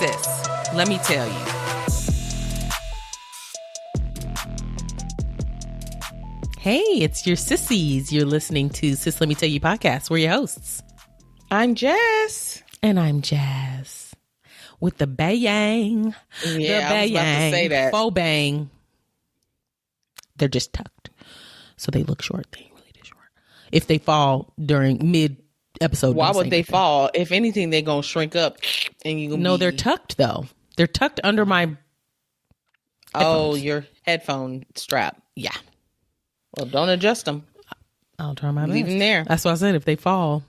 sis. Let me tell you. Hey, it's your sissies. You're listening to Sis Let Me Tell You podcast. We're your hosts. I'm Jess. And I'm Jazz. With the bang. Yeah, I was about to say that. Faux bang. They're just tucked. So they look short. They ain't really short. If they fall during mid-episode. Why would they fall? If anything, they're going to shrink up. And you No, they're tucked, though. They're tucked under my headphones. Oh, your headphone strap. Yeah. Well, don't adjust them. I'll try my best. Leave them there. That's what I said. If they fall,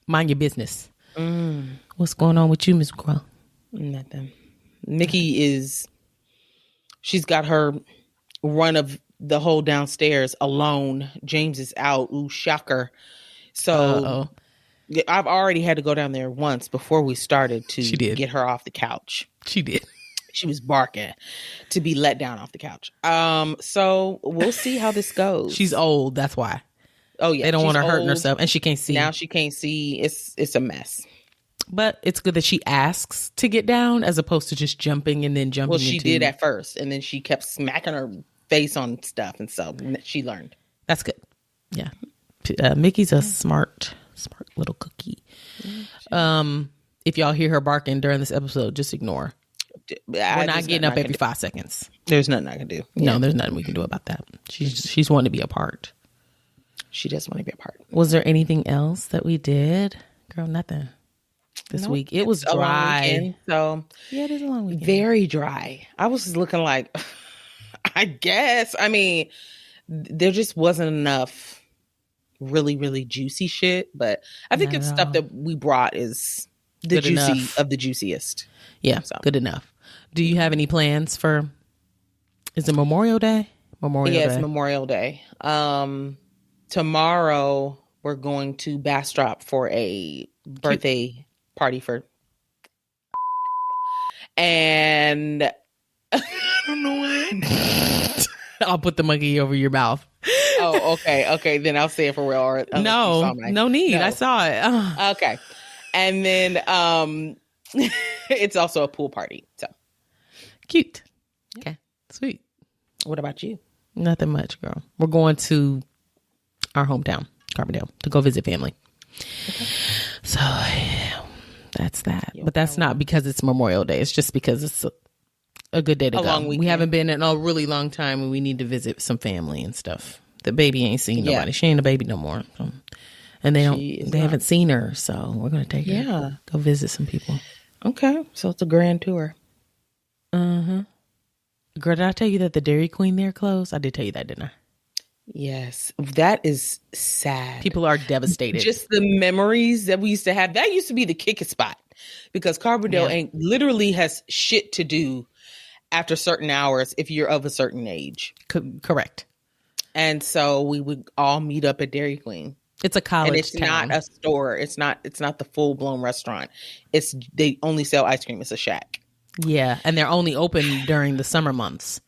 mind your business. What's going on with you, Miss Crow? Nothing. Nikki she's got her run of the whole downstairs alone. James is out. Ooh, shocker. So I've already had to go down there once before we started to get her off the couch. She did. She was barking to be let down off the couch. So we'll see how this goes. She's old. That's why. Oh yeah. They don't want her hurting old. herself, and she can't see. Now she can't see. It's a mess. But it's good that she asks to get down as opposed to just jumping and then jumping. Well, she did at first, and then she kept smacking her face on stuff, and so she learned. That's good. Yeah. Mickey's a smart little cookie. If y'all hear her barking during this episode, just ignore. We're not getting up every 5 seconds. There's nothing I can do. No, there's nothing we can do about that. She's wanting to be a part. She does want to be a part. Was there anything else that we did? Girl, nothing. This week. It was dry. Weekend, so yeah, it is a long weekend. Very dry. I was looking like, I guess. I mean, there just wasn't enough really, really juicy shit. But I think it's stuff that we brought is the juicy of the juiciest. Yeah, so. Good enough. Do you have any plans for, is it Memorial Day? It's Memorial Day. Tomorrow we're going to Bastrop for a birthday party for, and I don't know what. I'll put the monkey over your mouth. Oh, okay. Then I'll say it for real. Or no need. No. I saw it. Okay, and then it's also a pool party. So cute. Okay, sweet. What about you? Nothing much, girl. We're going to our hometown, Carbondale, to go visit family. Okay. So that's that. But that's not because it's Memorial Day. It's just because it's a good day to go. Long weekend. We haven't been in a really long time, and we need to visit some family and stuff. The baby ain't seen nobody. She ain't a baby no more. So. And they haven't seen her, so we're gonna take her. Go visit some people. Okay, so it's a grand tour. Girl, did I tell you that the Dairy Queen there closed? I did tell you that, didn't I? Yes, that is sad. People are devastated. Just the memories that we used to have. That used to be the kicking spot because Carbondale literally has shit to do after certain hours if you're of a certain age. Correct. And so we would all meet up at Dairy Queen. It's a college and it's town. Not a store. It's not the full blown restaurant. They only sell ice cream. It's a shack. Yeah, and they're only open during the summer months.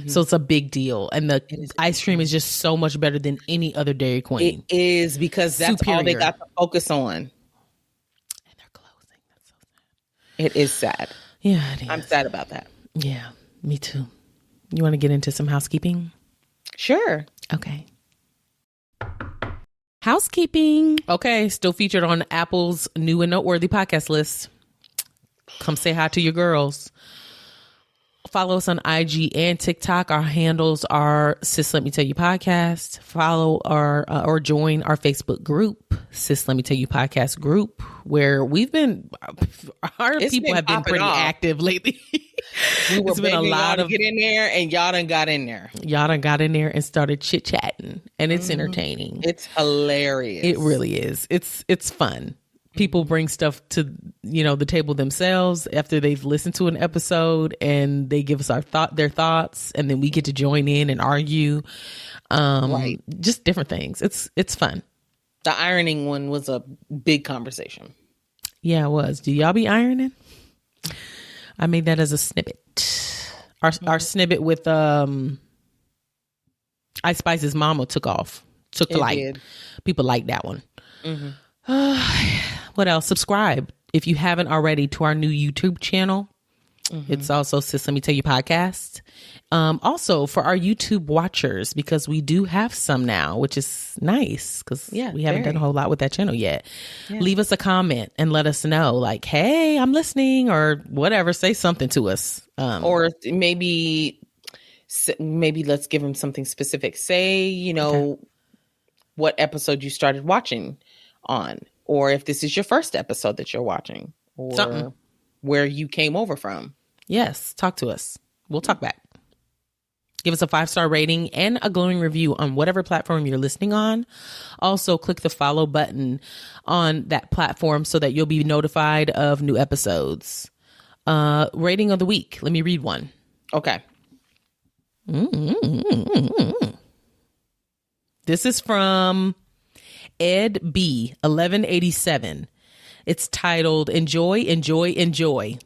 So it's a big deal. And the ice cream is just so much better than any other Dairy Queen. It is because that's all they got to focus on. And they're closing. That's so sad. It is sad. Yeah, it is. I'm sad about that. Yeah, me too. You want to get into some housekeeping? Sure. Okay. Housekeeping. Okay, still featured on Apple's new and noteworthy podcast list. Come say hi to your girls. Follow us on IG and TikTok. Our handles are Sis Let Me Tell You Podcast. Follow or join our Facebook group, Sis Let Me Tell You Podcast group, where our people have been pretty active lately. We were begging y'all to get in there, and y'all done got in there. Y'all done got in there and started chit-chatting, and it's entertaining. It's hilarious. It really is. It's fun. People bring stuff to, the table themselves after they've listened to an episode, and they give us their thoughts, and then we get to join in and argue. Right. Just different things. It's fun. The ironing one was a big conversation. Yeah, it was. Do y'all be ironing? I made that as a snippet. Our snippet with Ice Spice's mama took off. People liked that one. What else? Subscribe if you haven't already, to our new YouTube channel. It's also Sis Let Me Tell You podcast. Also for our YouTube watchers, because we do have some now, which is nice because we haven't done a whole lot with that channel yet. Leave us a comment and let us know, like, hey, I'm listening, or whatever. Say something to us. Or maybe let's give them something specific. Say, what episode you started watching on, or if this is your first episode that you're watching, or where you came over from. Yes, talk to us. We'll talk back. Give us a 5-star rating and a glowing review on whatever platform you're listening on. Also, click the follow button on that platform so that you'll be notified of new episodes. Rating of the week. Let me read one. Okay. This is from Ed B. 1187. It's titled Enjoy, Enjoy, Enjoy.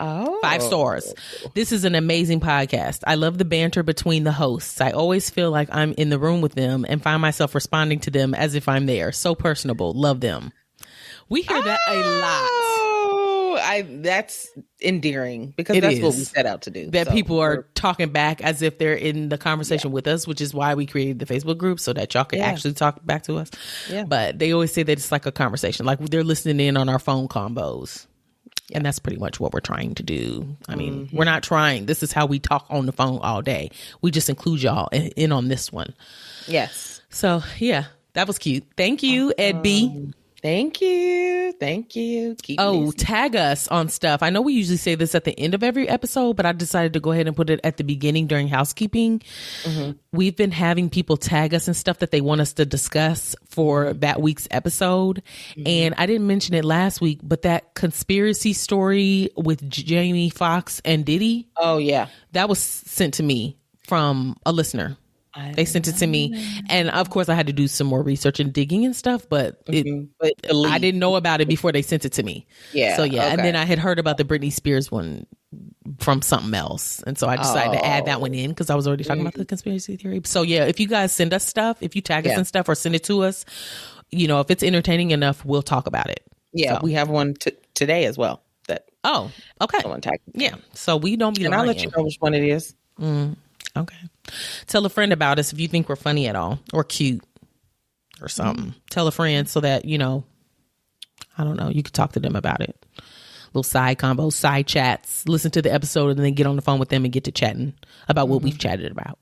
Oh. 5 stars. This is an amazing podcast. I love the banter between the hosts. I always feel like I'm in the room with them and find myself responding to them as if I'm there. So personable. Love them. We hear that a lot. That's endearing, because that's what we set out to do. That people are talking back as if they're in the conversation with us, which is why we created the Facebook group, so that y'all can actually talk back to us. Yeah. But they always say that it's like a conversation, like they're listening in on our phone combos. Yeah. And that's pretty much what we're trying to do. I mean, we're not trying. This is how we talk on the phone all day. We just include y'all in on this one. Yes. So, yeah, that was cute. Thank you, Ed B. Thank you. Tag us on stuff. I know we usually say this at the end of every episode, but I decided to go ahead and put it at the beginning during housekeeping. We've been having people tag us and stuff that they want us to discuss for that week's episode. And I didn't mention it last week, but that conspiracy story with Jamie Foxx and Diddy. Oh, yeah. That was sent to me from a listener. They sent it to me, and of course I had to do some more research and digging and stuff, but I didn't know about it before they sent it to me. And then I had heard about the Britney Spears one from something else, and so I decided to add that one in because I was already talking about the conspiracy theory. So if you guys send us stuff, if you tag us and stuff or send it to us, if it's entertaining enough, we'll talk about it. We have one today as well. Someone tagged me. So we don't be and lying. I'll let you know which one it is. Okay. Tell a friend about us if you think we're funny at all or cute or something. Tell a friend so that, I don't know, you could talk to them about it. Little side combos, side chats, listen to the episode and then get on the phone with them and get to chatting about what we've chatted about.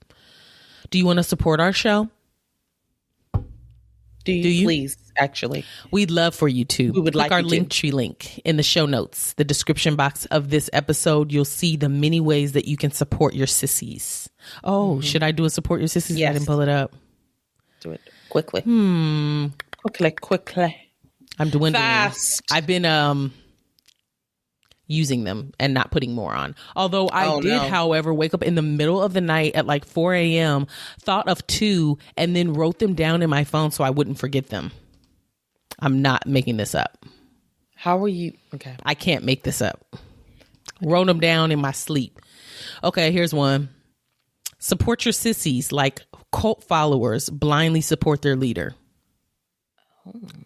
Do you want to support our show? Do you? Please, actually. We'd love for you to. We would Click like our you Linktree link in the show notes, the description box of this episode. You'll see the many ways that you can support your sissies. Oh, should I do a support your sissies? Yes. I didn't pull it up. Do it quickly. Quickly. I'm dwindling. Fast. I've been using them and not putting more on. Although I did, however, wake up in the middle of the night at like 4 a.m., thought of 2, and then wrote them down in my phone so I wouldn't forget them. I'm not making this up. How are you? Okay. I can't make this up. Wrote them down in my sleep. Okay, here's one. Support your sissies like cult followers blindly support their leader.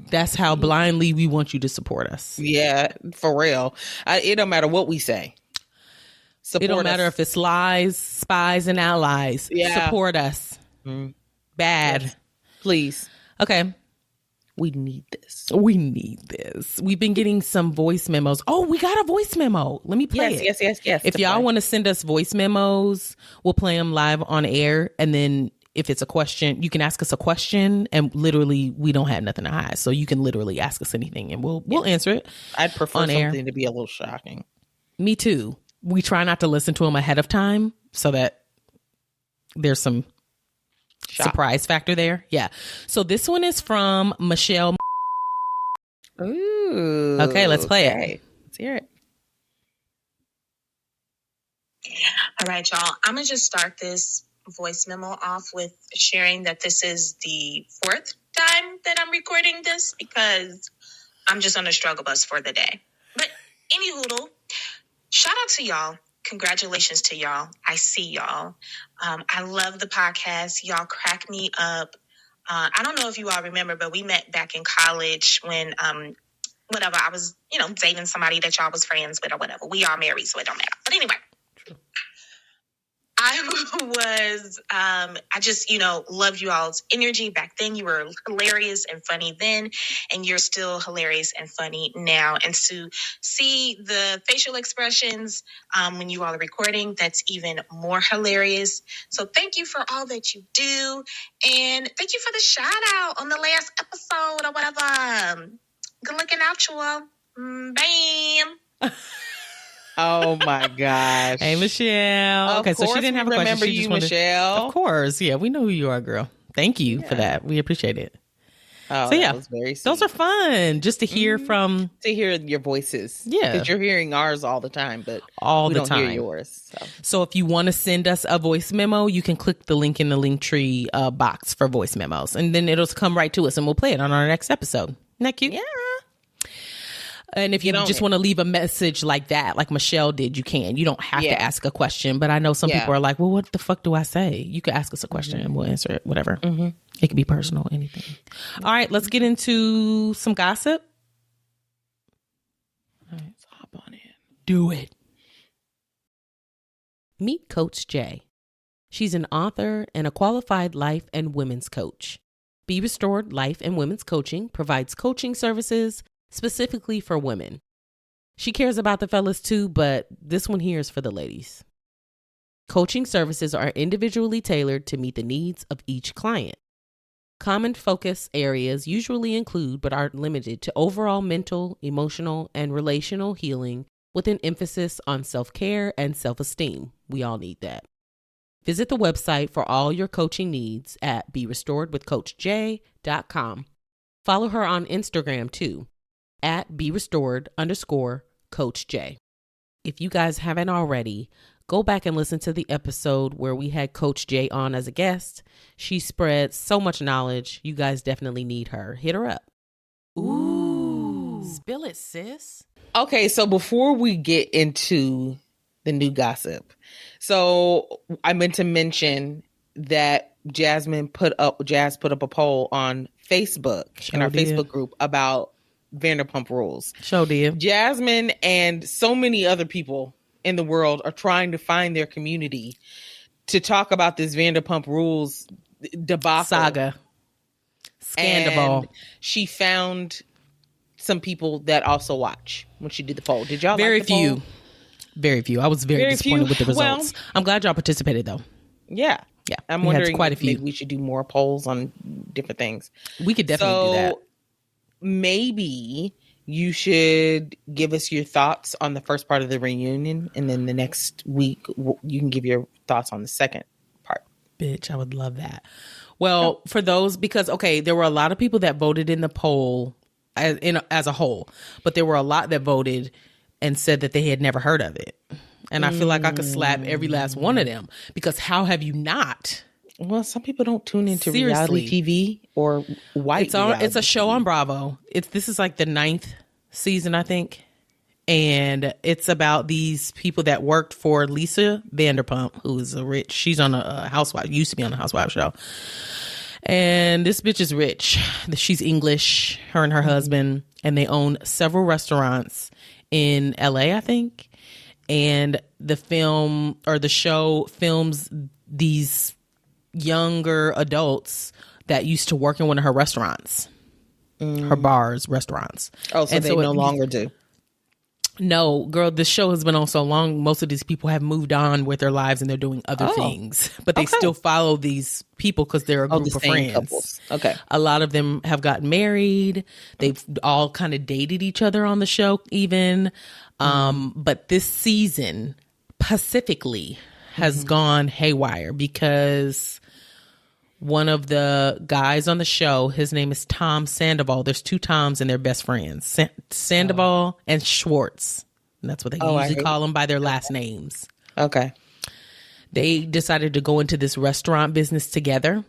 That's how blindly we want you to support us. Yeah, for real. It don't matter what we say. It don't matter if it's lies, spies, and allies. Yeah. Support us. Bad. Yes. Please. Okay. We need this. We've been getting some voice memos. Oh, we got a voice memo. Let me play it. Yes. If y'all want to send us voice memos, we'll play them live on air. And then if it's a question, you can ask us a question, and literally we don't have nothing to hide. So you can literally ask us anything and we'll answer it. I'd prefer on something air. to be a little shocking. Me too. We try not to listen to them ahead of time so that there's some surprise factor there. Yeah. So this one is from Michelle. Ooh. Okay, let's play it. Let's hear it. All right, y'all. I'm going to just start this voice memo off with sharing that this is the 4th time that I'm recording this because I'm just on a struggle bus for the day. But anywho, shout out to y'all. Congratulations to y'all. I see y'all. I love the podcast. Y'all crack me up. I don't know if you all remember, but we met back in college when whatever. I was, dating somebody that y'all was friends with or whatever. We are married, so it don't matter. But anyway. I just, loved you all's energy back then. You were hilarious and funny then, and you're still hilarious and funny now. And to see the facial expressions when you all are recording, that's even more hilarious. So thank you for all that you do. And thank you for the shout out on the last episode or whatever. Good looking out, you all. Bam. Oh my gosh. Hey, Michelle. Okay, so she didn't have a question. Remember you, Michelle? Of course. Yeah, we know who you are, girl. Thank you for that. We appreciate it. Oh, so, that was very sweet. Those are fun just to hear from. To hear your voices. Yeah. Because you're hearing ours all the time, but we don't hear yours. So if you want to send us a voice memo, you can click the link in the Linktree box for voice memos. And then it'll come right to us and we'll play it on our next episode. Isn't that cute? Yeah. And if you just want to leave a message like that, like Michelle did, you can. You don't have to ask a question. But I know some people are like, well, what the fuck do I say? You can ask us a question and we'll answer it, whatever. It can be personal, anything. All right, let's get into some gossip. All right, let's hop on in. Do it. Meet Coach J. She's an author and a qualified life and women's coach. Be Restored Life and Women's Coaching provides coaching services specifically for women. She cares about the fellas too, but this one here is for the ladies. Coaching services are individually tailored to meet the needs of each client. Common focus areas usually include, but aren't limited to, overall mental, emotional, and relational healing with an emphasis on self-care and self-esteem. We all need that. Visit the website for all your coaching needs at BeRestoredWithCoachJ.com. Follow her on Instagram too, at BeRestored_CoachJ. If you guys haven't already, go back and listen to the episode where we had Coach J on as a guest. She spreads so much knowledge. You guys definitely need her. Hit her up. Ooh. Spill it, sis. Okay, so before we get into the new gossip, so I meant to mention that Jazz put up a poll on Facebook in our Facebook group about Vanderpump Rules. Sure did. Jasmine and so many other people in the world are trying to find their community to talk about this Vanderpump Rules debacle. Saga. Scandoval. And she found some people that also watch when she did the poll. Did y'all Very like the few. poll? Very few. I was very disappointed with the results. I'm glad y'all participated though. Yeah. Yeah. I'm wondering quite a few. Maybe we should do more polls on different things. We could definitely do that. Maybe you should give us your thoughts on the first part of the reunion, and then the next week you can give your thoughts on the second part. Bitch, I would love that. Well, for those, because, there were a lot of people that voted in the poll as a whole, but there were a lot that voted and said that they had never heard of it. And I feel like I could slap every last one of them, because how have you not? Well, some people don't tune into reality TV or white reality. It's a show on Bravo. This is like the 9th season, I think. And it's about these people that worked for Lisa Vanderpump, who is she's on a housewife, used to be on a housewife show. And this bitch is rich. She's English, her and her husband, and they own several restaurants in LA, I think. And the show films these younger adults that used to work in one of her restaurants, her bars, restaurants. Oh, so they no longer do. No, girl, the show has been on so long. Most of these people have moved on with their lives and they're doing other things, but they still follow these people because they're a group of friends. Couples. Okay. A lot of them have gotten married. They've all kind of dated each other on the show even. But this season specifically has gone haywire because one of the guys on the show, his name is Tom Sandoval. There's 2 Toms and they're best friends, Sandoval and Schwartz. And that's what they usually call them by their last names. Okay. They decided to go into this restaurant business together.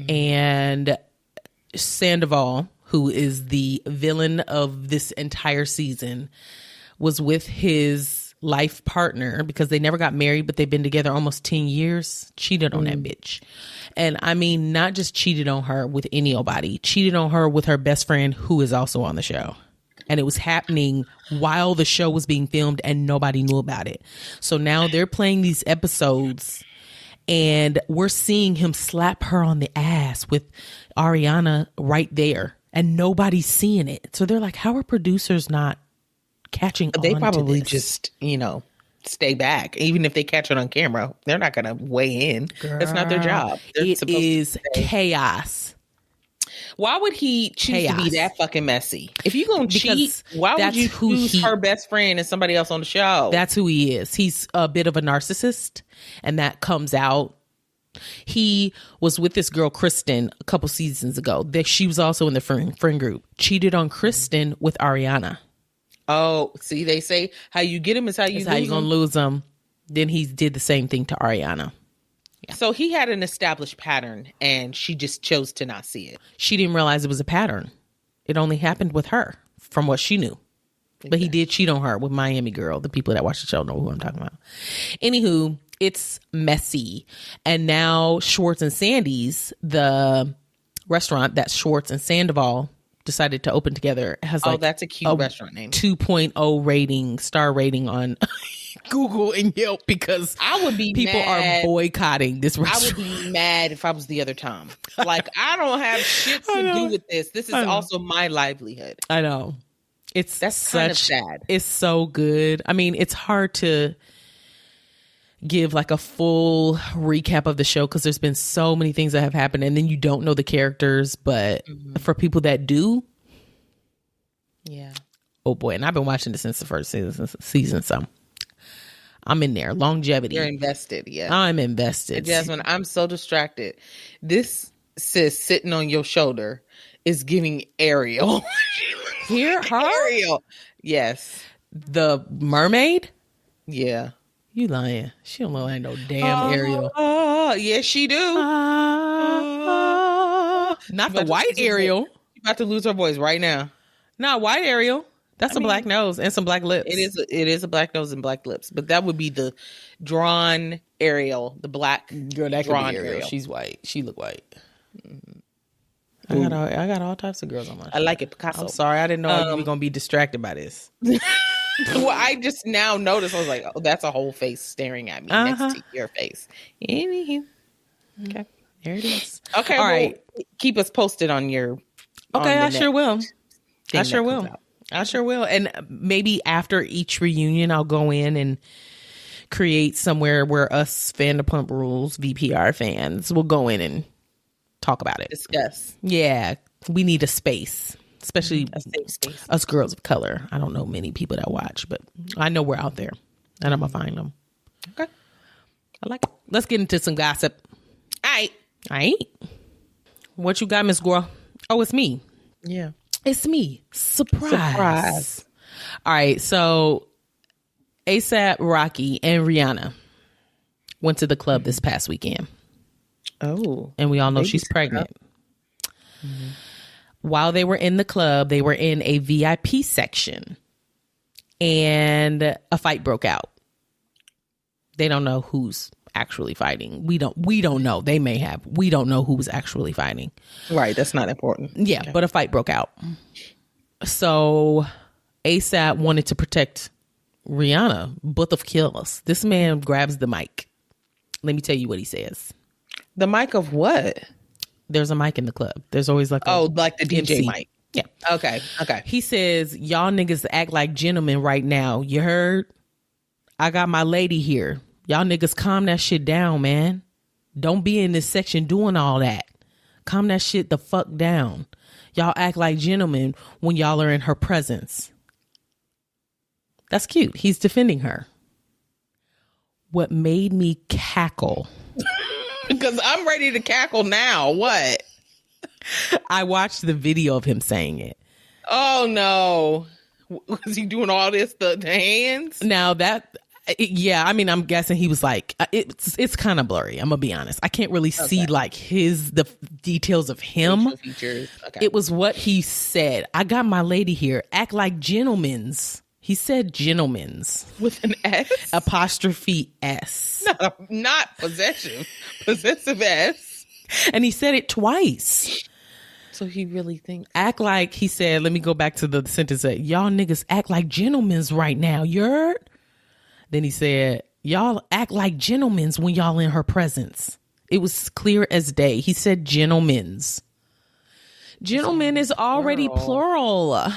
And Sandoval, who is the villain of this entire season, was with his life partner because they never got married, but they've been together almost 10 years, cheated on that bitch. And I mean, not just cheated on her with nobody, cheated on her with her best friend who is also on the show. and it was happening while the show was being filmed and nobody knew about it. So now they're playing these episodes and we're seeing him slap her on the ass with Ariana right there and nobody's seeing it. So they're like, how are producers not catching on They probably to this? just, stay back. Even if they catch it on camera, they're not going to weigh in. That's not their job. It is chaos. Why would he choose to be that fucking messy? If you're going to cheat, why would you choose her best friend and somebody else on the show? That's who he is. He's a bit of a narcissist, and that comes out. He was with this girl, Kristen, a couple seasons ago. She was also in the friend group. Cheated on Kristen with Ariana. Oh, see, they say how you get him is how you lose him. How you going to lose him. Then he did the same thing to Ariana. Yeah. So he had an established pattern and she just chose to not see it. She didn't realize it was a pattern. It only happened with her from what she knew. Okay. But he did cheat on her with Miami Girl. The people that watch the show know who I'm talking about. Anywho, it's messy. And now Schwartz and Sandy's, the restaurant that Schwartz and Sandoval decided to open together, has that's a cute restaurant name. 2.0 star rating on Google and Yelp because I would be people are boycotting this restaurant. I would be mad if I was the other Tom. Like, I don't have shit to do with this. This is also my livelihood. I know. That's kind of sad. It's so good. I mean, it's hard to give like a full recap of the show because there's been so many things that have happened and then you don't know the characters, but for people that do, oh boy. And I've been watching this since the first season, so I'm in there. Longevity. You're invested. I'm invested. Jasmine, I'm so distracted. This sis sitting on your shoulder is giving Ariel. Here, her? Ariel. Yes. The mermaid? Yeah. You lying. She don't look like no damn Ariel. Yes, she do. Not the white Ariel. She's about to lose her voice right now. Not white Ariel. That's a black nose and some black lips. It is a black nose and black lips. But that would be the drawn Ariel, the black girl. That drawn could be Ariel. She's white. She look white. I got all types of girls on my show. I like it, Picasso. I'm sorry, I didn't know you were gonna be distracted by this. Well, I just now noticed. I was like, "Oh, that's a whole face staring at me next to your face." Okay, there it is. Okay, all right. Keep us posted on your. Okay, I sure will. I sure will. And maybe after each reunion, I'll go in and create somewhere where us Vanderpump Rules VPR fans will go in and talk about it. Discuss. Yeah, we need a space. Especially a safe space. Us girls of color. I don't know many people that watch, but I know we're out there and I'm going to find them. Okay. I like it. Let's get into some gossip. All right. What you got, Miss Girl? Oh, it's me. Yeah. It's me. Surprise. All right. So ASAP Rocky and Rihanna went to the club this past weekend. Oh. And we all know she's pregnant. Mm-hmm. While they were in the club, they were in a VIP section and a fight broke out. They don't know who's actually fighting. We don't know. They may have. We don't know who was actually fighting. Right. That's not important. Yeah. Okay. But a fight broke out. So ASAP wanted to protect Rihanna, but of killers. This man grabs the mic. Let me tell you what he says. The mic of what? There's a mic in the club. There's always like like the DJ MC mic. Yeah. Okay. He says, y'all niggas act like gentlemen right now. You heard? I got my lady here. Y'all niggas calm that shit down, man. Don't be in this section doing all that. Calm that shit the fuck down. Y'all act like gentlemen when y'all are in her presence. That's cute. He's defending her. What made me cackle... Because I'm ready to cackle now. What? I watched the video of him saying it. Oh, no. Was he doing all this, the hands? Now that, yeah, I mean, I'm guessing he was like, it's kind of blurry. I'm going to be honest. I can't really see like the details of him. Features. Okay. It was what he said. I got my lady here. Act like gentlemen's. He said gentlemen's. With an S? Apostrophe S. No, not possessive. Possessive S. And he said it twice. So he really thinks. Act like, he said, let me go back to the sentence that y'all niggas act like gentlemen's right now. You heard? Then he said, y'all act like gentlemen's when y'all in her presence. It was clear as day. He said gentlemen's. Gentlemen is already plural.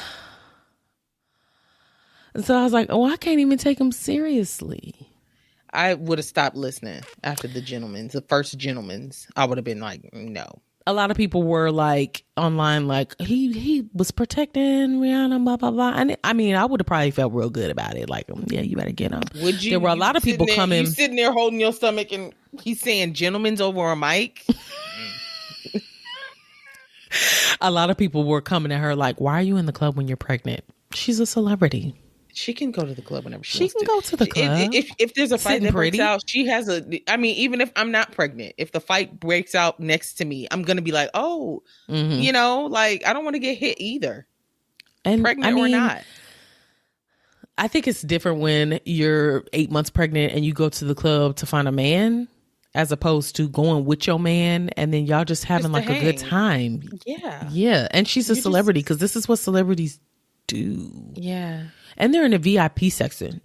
So I was like, oh, I can't even take him seriously. I would have stopped listening after the first gentleman's. I would have been like, no. A lot of people were like online, like he was protecting Rihanna, blah, blah, blah. And I mean, I would have probably felt real good about it. Like, yeah, you better get him. Would you? There were a lot of people coming. You sitting there holding your stomach and he's saying gentlemen's over a mic. A lot of people were coming at her like, why are you in the club when you're pregnant? She's a celebrity. She can go to the club whenever she wants to. She can go to the club. If there's a fight that breaks out, she has I mean, even if I'm not pregnant, if the fight breaks out next to me, I'm going to be like, oh, you know, like, I don't want to get hit either. And pregnant or not. I think it's different when you're 8 months pregnant and you go to the club to find a man, as opposed to going with your man and then y'all just having like a good time. Yeah. Yeah. And she's a celebrity because this is what celebrities do. Yeah. And they're in a VIP section.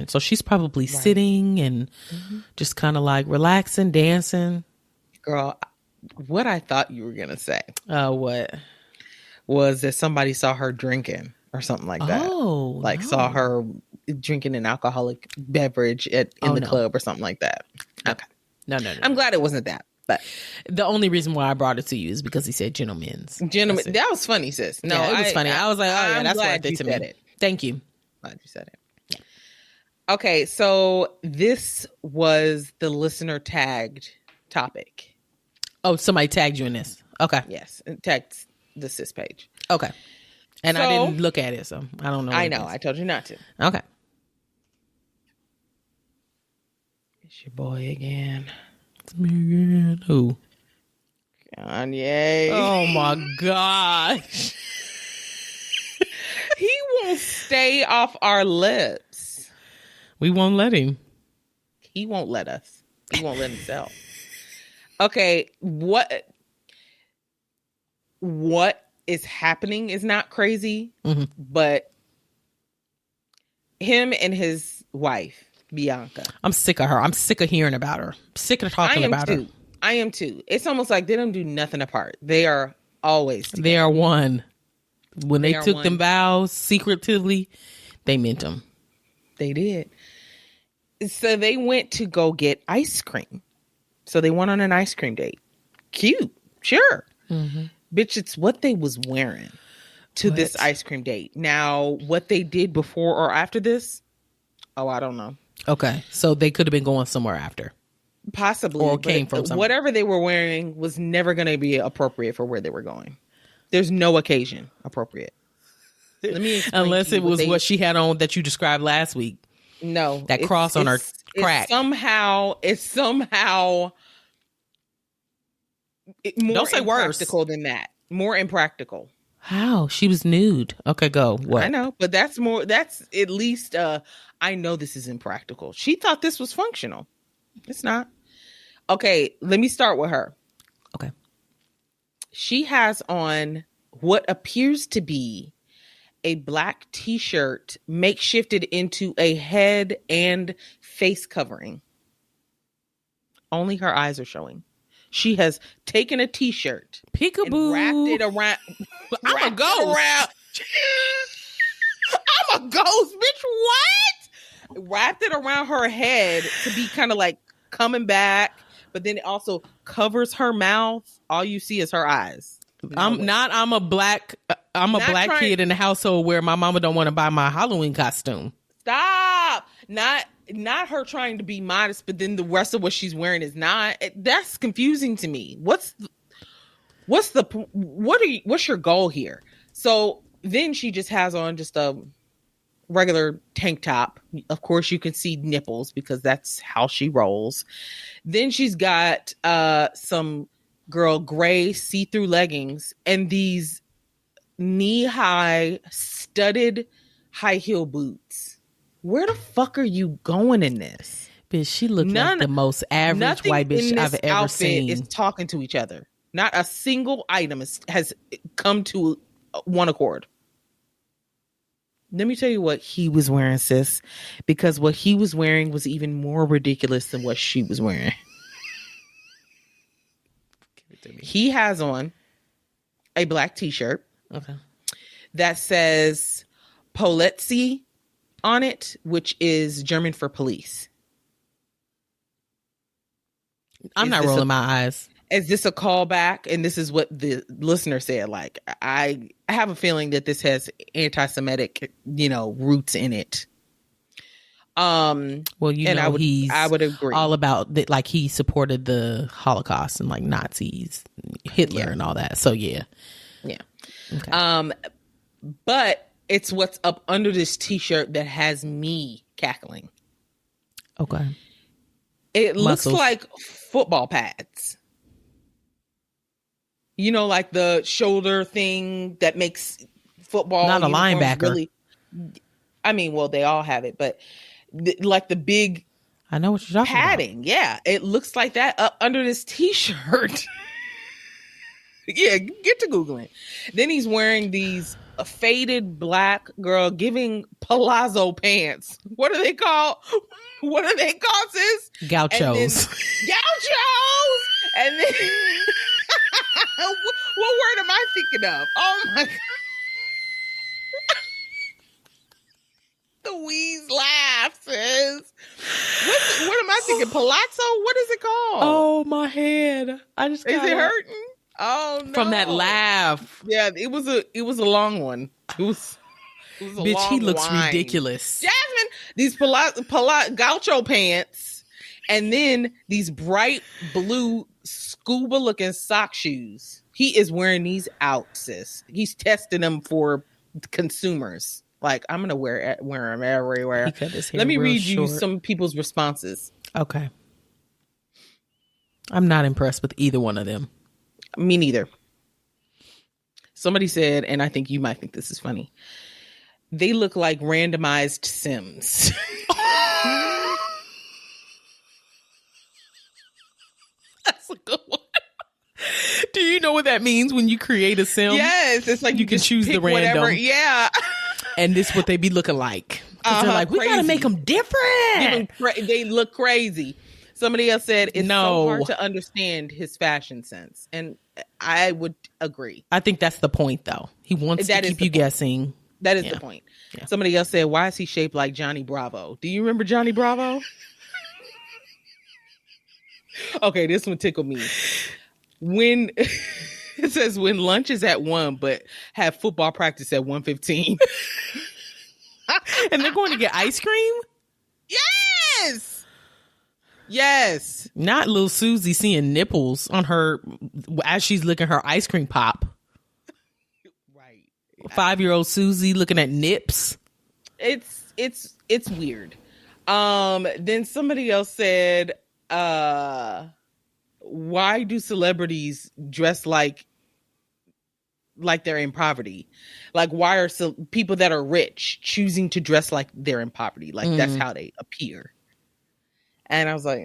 So she's probably sitting and just kind of like relaxing, dancing. Girl, what I thought you were going to say. What? Was that somebody saw her drinking or something like that. Oh, like saw her drinking an alcoholic beverage in the club or something like that. Okay. No. I'm glad it wasn't that. But the only reason why I brought it to you is because he said gentlemen's. Gentlemen, that was funny, sis. No, yeah, it was funny. I was like, oh yeah, that's worth it to me. It. Thank you. Glad you said it. Yeah. Okay, so this was the listener tagged topic. Oh, somebody tagged you in this. Okay. Yes, and tagged the sis page. Okay. And I didn't look at it, so I don't know. I know. I told you not to. Okay. It's your boy again. It's me again. Who? Kanye. Oh my gosh. He won't stay off our lips. We won't let him. He won't let us. He won't let himself. Okay, what is happening is not crazy, but him and his wife, Bianca. I'm sick of her. I'm sick of hearing about her. Sick of talking about her. I am too. It's almost like they don't do nothing apart. They are always together. They are one. When they took them vows secretively, they meant them. They did. So they went to go get ice cream. So they went on an ice cream date. Cute. Sure. Bitch, it's what they was wearing to this ice cream date. Now, what they did before or after this, I don't know. Okay. So they could have been going somewhere after. Possibly. Or came from somewhere. Whatever they were wearing was never going to be appropriate for where they were going. There's no occasion appropriate. Let me unless it was what she had on that you described last week. No. That cross on her crack. It's somehow more impractical than that. More impractical. How? She was nude. Okay, go. What? I know, but that's at least I know this is impractical. She thought this was functional. It's not. Okay, let me start with her. Okay. She has on what appears to be a black t-shirt makeshifted into a head and face covering. Only her eyes are showing. She has taken a t-shirt, peekaboo, wrapped it around. I'm a ghost. I'm a ghost, bitch. What? Wrapped it around her head to be kind of like coming back, but then it also covers her mouth. All you see is her eyes. I'm a black kid in the household where my mama don't want to buy my Halloween costume. Stop. Not her trying to be modest, but then the rest of what she's wearing is not. That's confusing to me. What's your goal here? So then she just has on just a regular tank top. Of course you can see nipples because that's how she rolls. Then she's got some gray see-through leggings and these knee-high studded high heel boots. Where the fuck are you going in this? Bitch, she looked like the most average white bitch I've ever seen. Is talking to each other. Not a single item has come to one accord. Let me tell you what he was wearing, sis, because what he was wearing was even more ridiculous than what she was wearing. Give it to me. He has on a black t-shirt that says Polizei on it, which is German for police. I'm not rolling my eyes. Is this a callback? And this is what the listener said. Like, I have a feeling that this has anti-Semitic, roots in it. Well, I would agree. All about that. Like, he supported the Holocaust and like Nazis, Hitler, and all that. So yeah. Okay. But it's what's up under this t-shirt that has me cackling. Okay. It looks like football pads. Like the shoulder thing that makes football. Not a linebacker. Really, they all have it, but like the big. I know what you're talking padding. about. Yeah, it looks like that up under this t-shirt. Yeah, get to Googling. Then he's wearing these faded black giving palazzo pants. What are they called? Sis? Gauchos. Gauchos. And then what word am I thinking of? Oh my God. The wheeze laugh, sis. What am I thinking? Palazzo? What is it called? Oh, my head. Is it hurting? Oh no. From that laugh. Yeah, it was a long one. It was a bitch, long he looks line. ridiculous. Jasmine, these gaucho pants, and then these bright blue scuba looking sock shoes. He is wearing these out, sis. He's testing them for consumers. Like, I'm gonna wear them everywhere. Let me read you some people's responses. Okay. I'm not impressed with either one of them. Me neither. Somebody said, and I think you might think this is funny, they look like randomized Sims. That's a good one. Do you know what that means when you create a sim? Yes, it's like you can choose the random. Whatever. Yeah. And this what they be looking like. Because they're like, we gotta make them different. They look crazy. Somebody else said it's so hard to understand his fashion sense. And I would agree. I think that's the point, though. He wants to keep you guessing. That is the point. Yeah. Somebody else said, why is he shaped like Johnny Bravo? Do you remember Johnny Bravo? Okay, this one tickled me. When it says when lunch is at 1, but have football practice at 1:15. And they're going to get ice cream? Yes. Not little Susie seeing nipples on her as she's licking her ice cream pop. Right. 5-year-old Susie looking at nips. It's weird. Then somebody else said, why do celebrities dress like they're in poverty? Like, why are people that are rich choosing to dress like they're in poverty? Like, that's how they appear. And I was like,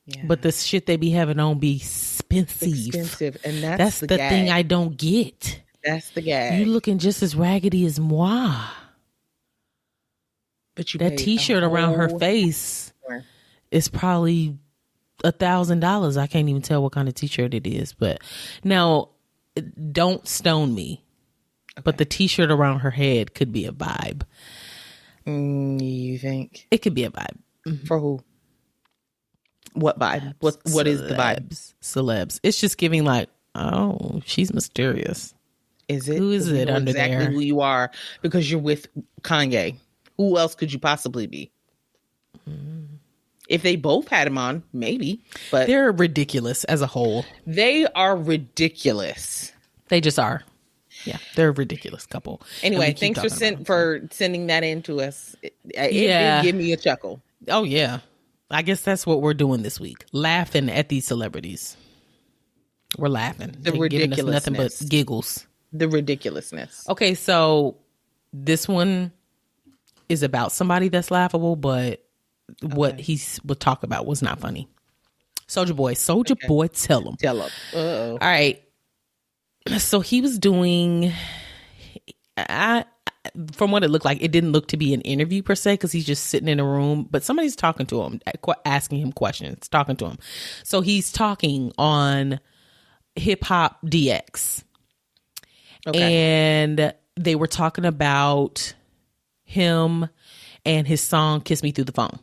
yeah. But the shit they be having on be expensive. And that's the gag. Thing I don't get. That's the gag. You looking just as raggedy as moi. But that t-shirt around her face is probably $1,000. I can't even tell what kind of t-shirt it is. But now, don't stone me. Okay. But the t-shirt around her head could be a vibe. You think? It could be a vibe. For who? What vibe? What is the vibe? Celebs. It's just giving like, oh, she's mysterious. Is it? Who is it under exactly there? Who you are because you're with Kanye. Who else could you possibly be? If they both had him on, maybe. But they're ridiculous as a whole. They are ridiculous. They just are. Yeah, they're a ridiculous couple. Anyway, thanks for sending that in to us. It did give me a chuckle. Oh, yeah. I guess that's what we're doing this week. Laughing at these celebrities. We're laughing. The ridiculousness. Giving us nothing but giggles. The ridiculousness. Okay, so this one is about somebody that's laughable, but what he would talk about was not funny. Soulja Boy. Soulja Boy, tell him. Tell him. Uh-oh. All right. So he was doing, from what it looked like, it didn't look to be an interview per se, because he's just sitting in a room, but somebody's talking to him, asking him questions, talking to him. So he's talking on Hip Hop DX. And they were talking about him and his song Kiss Me Through the Phone.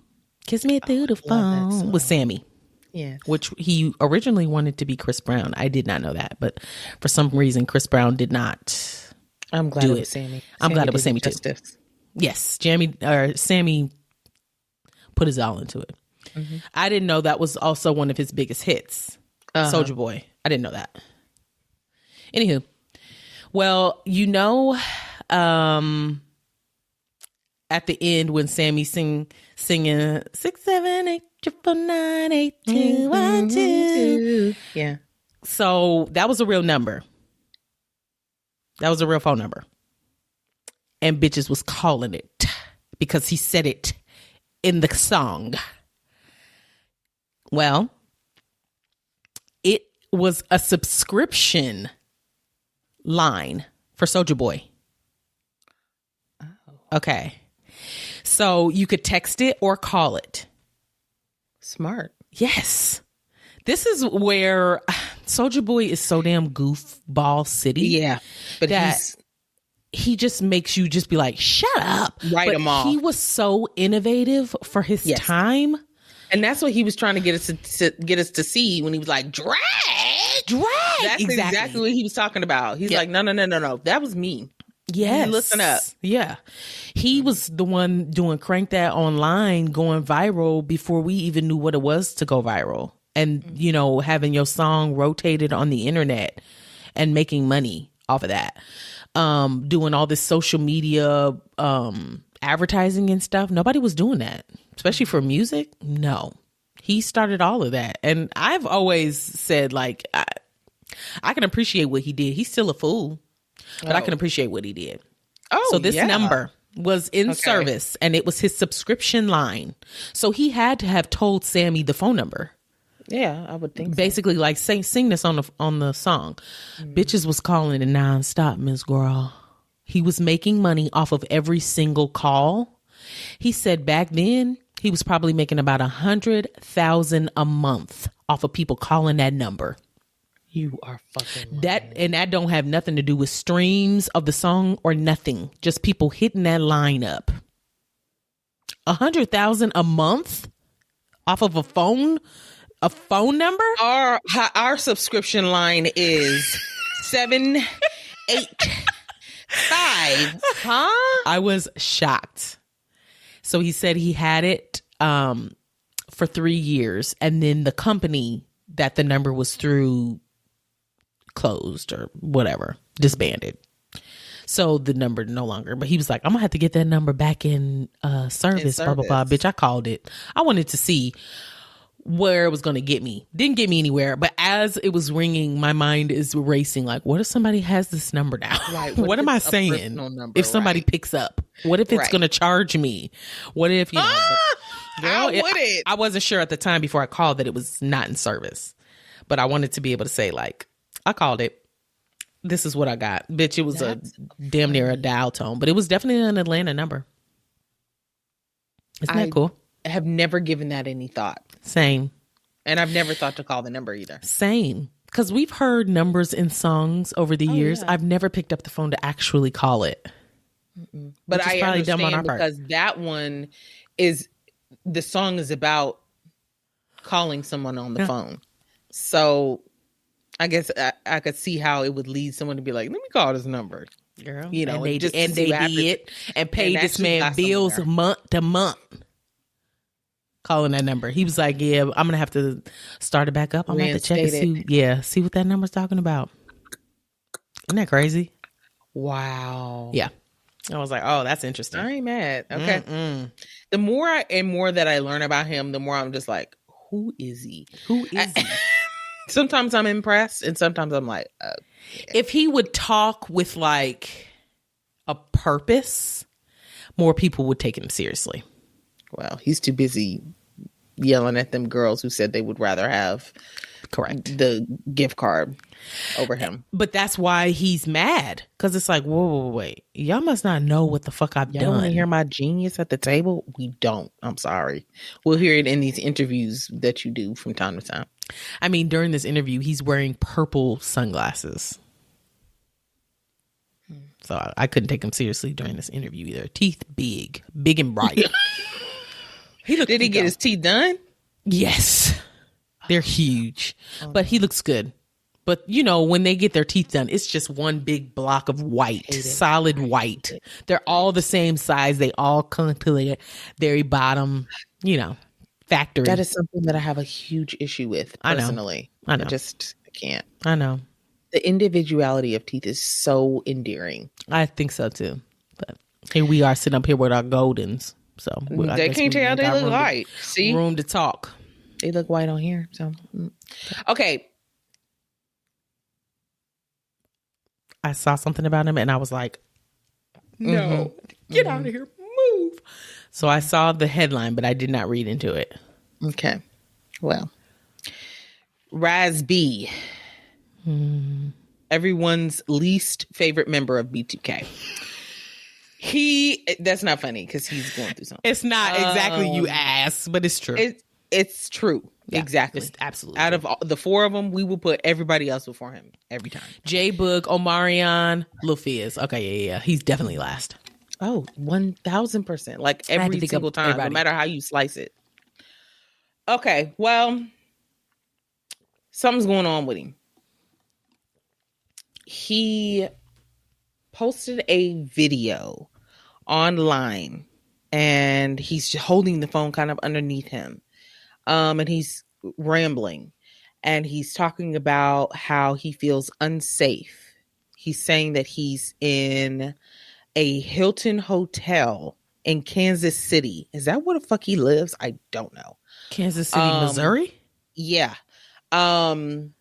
Kiss Me Through the Phone with Sammy. Yeah. Which he originally wanted to be Chris Brown. I did not know that, but for some reason Chris Brown did not. I'm glad it was Sammy. I'm glad it was Sammy too. Justice. Yes, Sammy put his all into it. Mm-hmm. I didn't know that was also one of his biggest hits. Soulja Boy. I didn't know that. Anywho. Well, at the end when Sammy's singing 678-998-212. Yeah. So that was a real number. That was a real phone number. And bitches was calling it because he said it in the song. Well, it was a subscription line for Soulja Boy. Oh. Okay. So you could text it or call it. Smart. Yes. This is where Soulja Boy is so damn goofball city. Yeah. But he just makes you just be like, shut up. Write him off. He was so innovative for his time. And that's what he was trying to get us to see when he was like, drag. That's exactly what he was talking about. He's like, no. That was me. Yes. Listen up. Yeah. He was the one doing Crank That Online, going viral before we even knew what it was to go viral. And, having your song rotated on the internet and making money off of that. Doing all this social media advertising and stuff. Nobody was doing that, especially for music. No. He started all of that. And I've always said, like, I can appreciate what he did. He's still a fool, but I can appreciate what he did. Oh, so this number was in service, and it was his subscription line. So he had to have told Sammy the phone number. Yeah, I would think basically, like, sing this on the song. Bitches was calling it nonstop, Miss Girl. He was making money off of every single call. He said back then he was probably making about $100,000 a month off of people calling that number. You are fucking lying. That don't have nothing to do with streams of the song or nothing. Just people hitting that line up. $100,000 a month off of a phone number. Our subscription line is 785. Huh? I was shocked. So he said he had it for 3 years, and then the company that the number was through closed or whatever, disbanded. So the number no longer, but he was like, I'm gonna have to get that number back in service, blah, blah, blah. Bitch, I called it. I wanted to see where it was going to get me. Didn't get me anywhere, but as it was ringing, my mind is racing. Like, what if somebody has this number now? Right. What am I saying? Number, if somebody picks up, what if it's going to charge me? What if, girl, how would it? I wasn't sure at the time before I called that it was not in service, but I wanted to be able to say, like, I called it. This is what I got. Bitch, it was damn near a dial tone, but it was definitely an Atlanta number. Isn't that cool? I have never given that any thought. Same. And I've never thought to call the number either. Same. Because we've heard numbers in songs over the years. Yeah. I've never picked up the phone to actually call it. But I understand because that one is, the song is about calling someone on the phone. So I guess I could see how it would lead someone to be like, let me call this number. Girl. And they did it and paid this man bills month to month. Calling that number. He was like, yeah, I'm going to have to start it back up. I'm going to have to check and see what that number's talking about. Isn't that crazy? Wow. Yeah. I was like, oh, that's interesting. I ain't mad. Okay. Mm-mm. The more that I learn about him, the more I'm just like, who is he? Who is he? Sometimes I'm impressed and sometimes I'm like, if he would talk with like a purpose, more people would take him seriously. Well, he's too busy yelling at them girls who said they would rather have the gift card over him. But that's why he's mad, because it's like, whoa, wait, y'all must not know what the fuck I've done. Want to hear my genius at the table? We don't. I'm sorry. We'll hear it in these interviews that you do from time to time. I mean, during this interview, he's wearing purple sunglasses. So I couldn't take him seriously during this interview either. Teeth big and bright. Did he get his teeth done? Yes. They're huge. But he looks good. But, you know, when they get their teeth done, it's just one big block of white, solid white. They're all the same size. They all come to the very bottom, you know, factory. That is something that I have a huge issue with, personally. I know. I can't. I know. The individuality of teeth is so endearing. I think so, too. But here we are sitting up here with our Goldens. So they can't tell they look white. See? Room to talk. They look white on here. So, okay. I saw something about him and I was like, no, get out of here, move. So I saw the headline, but I did not read into it. Okay. Well, Raz B, everyone's least favorite member of B2K. That's not funny because he's going through something. It's not exactly you ass, but it's true. It's true. Yeah, exactly. It's absolutely out of the four of them, we will put everybody else before him every time. J Boog, Omarion, Lil Fizz. Okay, yeah. He's definitely last. Oh, 1,000%. Like every single time, everybody. No matter how you slice it. Okay, well, something's going on with him. He posted a video online and he's holding the phone kind of underneath him. And he's rambling and he's talking about how he feels unsafe. He's saying that he's in a Hilton hotel in Kansas City. Is that where the fuck he lives? I don't know. Kansas City, Missouri? Yeah. And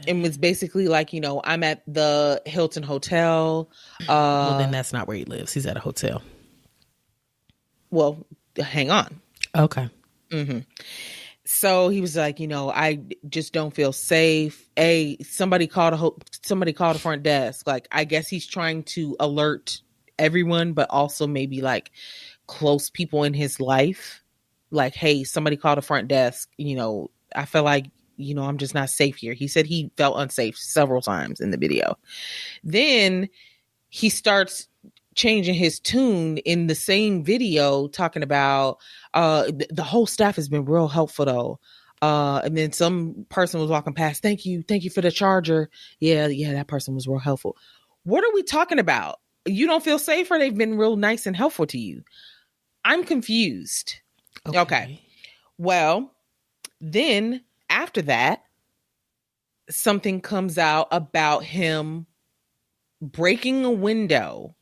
was basically like, you know, I'm at the Hilton hotel. Well, then that's not where he lives. He's at a hotel. Well, hang on. Okay. Mm-hmm. So he was like, you know, I just don't feel safe. Somebody called the front desk. Like, I guess he's trying to alert everyone, but also maybe like close people in his life. Like, hey, somebody called the front desk. You know, I feel like, you know, I'm just not safe here. He said he felt unsafe several times in the video. Then he starts changing his tune in the same video, talking about the whole staff has been real helpful though. And then some person was walking past. Thank you for the charger. Yeah, that person was real helpful. What are we talking about? You don't feel safe, or they've been real nice and helpful to you? I'm confused. Okay. Well, then after that, something comes out about him breaking a window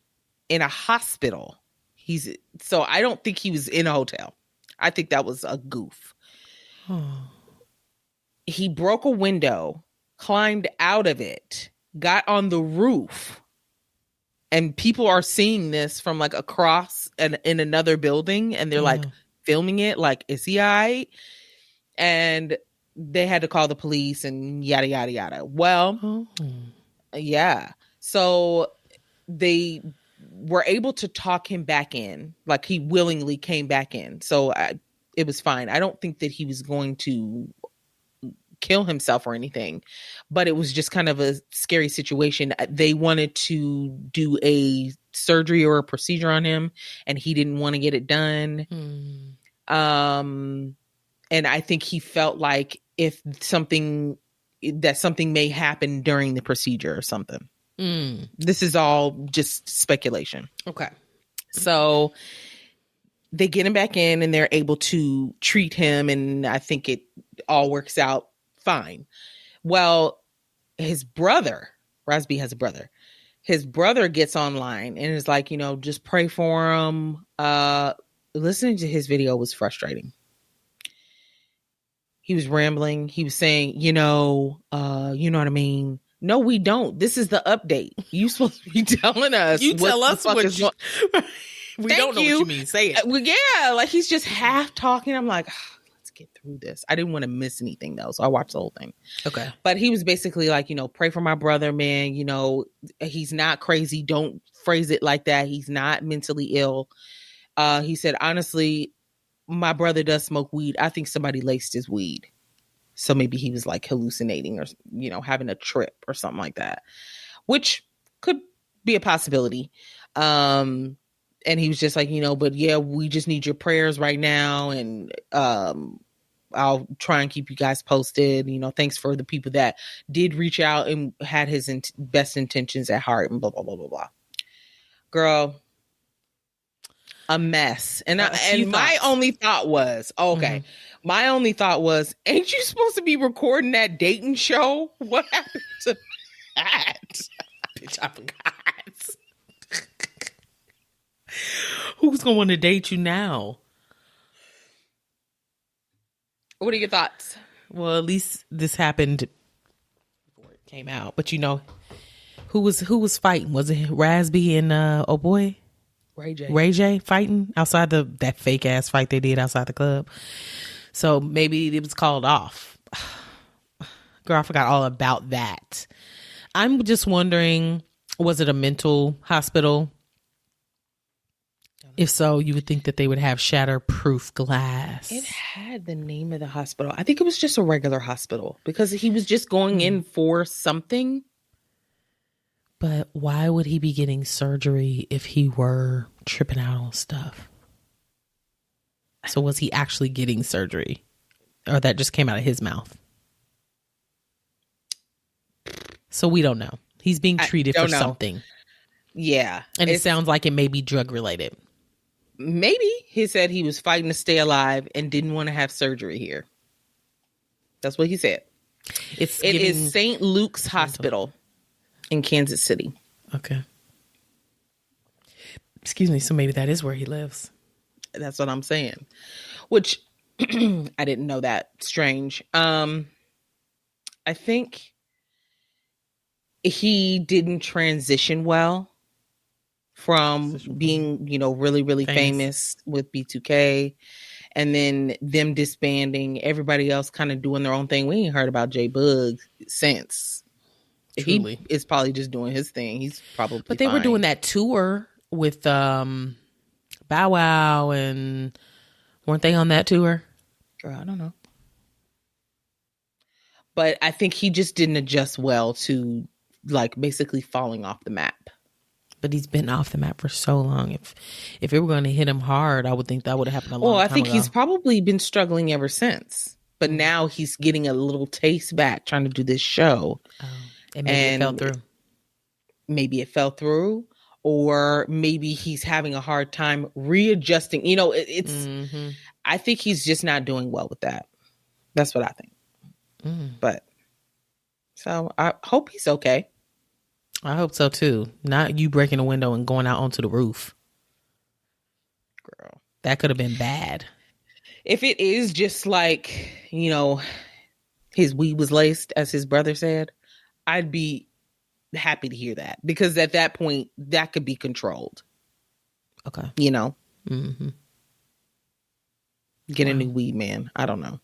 in a hospital. So I don't think he was in a hotel. I think that was a goof. He broke a window, climbed out of it, got on the roof, and people are seeing this from like across and in another building, and they're like filming it. Like, is he all right? And they had to call the police and yada yada yada. Well, yeah. So they were able to talk him back in. Like, he willingly came back in. So it was fine. I don't think that he was going to kill himself or anything, but it was just kind of a scary situation. They wanted to do a surgery or a procedure on him, and he didn't want to get it done. And I think he felt like if something may happen during the procedure or something. This is all just speculation. Okay. So they get him back in and they're able to treat him, and I think it all works out fine. Well, his brother, Rasby has a brother. His brother gets online and is like, you know, just pray for him. Listening to his video was frustrating. He was rambling. He was saying, you know what I mean? No, we don't. This is the update. You supposed to be telling us. You tell us what is going. We don't know what you mean. Say it. Yeah, like he's just half talking. I'm like, let's get through this. I didn't want to miss anything though, so I watched the whole thing. Okay. But he was basically like, pray for my brother, man. He's not crazy. Don't phrase it like that. He's not mentally ill. He said, honestly, my brother does smoke weed. I think somebody laced his weed. So maybe he was like hallucinating or, having a trip or something like that, which could be a possibility. And he was just like, but yeah, we just need your prayers right now. And I'll try and keep you guys posted. Thanks for the people that did reach out and had his best intentions at heart and blah, blah, blah, blah, blah. Girl, a mess. And my only thought was, my only thought was, ain't you supposed to be recording that dating show? What happened to that? Bitch, I forgot. Who's going to want to date you now? What are your thoughts? Well, at least this happened before it came out. But who was fighting? Was it Rasby and oh boy? Ray J fighting outside that fake ass fight they did outside the club. So maybe it was called off. Girl, I forgot all about that. I'm just wondering, was it a mental hospital? If so, you would think that they would have shatterproof glass. It had the name of the hospital. I think it was just a regular hospital because he was just going in for something. But why would he be getting surgery if he were tripping out on stuff? So was he actually getting surgery? Or that just came out of his mouth? So we don't know. He's being treated for something. Yeah. And it sounds like it may be drug related. Maybe. He said he was fighting to stay alive and didn't want to have surgery here. That's what he said. It is St. Luke's Hospital in Kansas City. Okay. Excuse me. So maybe that is where he lives. That's what I'm saying. Which I didn't know that. Strange. I think he didn't transition well from being, really, really famous with B2K and then them disbanding, everybody else kind of doing their own thing. We ain't heard about J Bug since. Truly. He is probably just doing his thing. He's probably But they were doing that tour with Bow Wow, and weren't they on that tour? Girl, I don't know. But I think he just didn't adjust well to basically falling off the map. But he's been off the map for so long. If it were going to hit him hard, I would think that would have happened a long time ago. Well, I think he's probably been struggling ever since. But now he's getting a little taste back trying to do this show. And maybe it fell through. Maybe it fell through. Or maybe he's having a hard time readjusting. I think he's just not doing well with that. That's what I think. But so I hope he's okay. I hope so too. Not you breaking a window and going out onto the roof. Girl. That could have been bad. If it is just his weed was laced, as his brother said, I'd be happy to hear that. Because at that point, that could be controlled. Okay. Mm-hmm. Get a new weed, man. I don't know.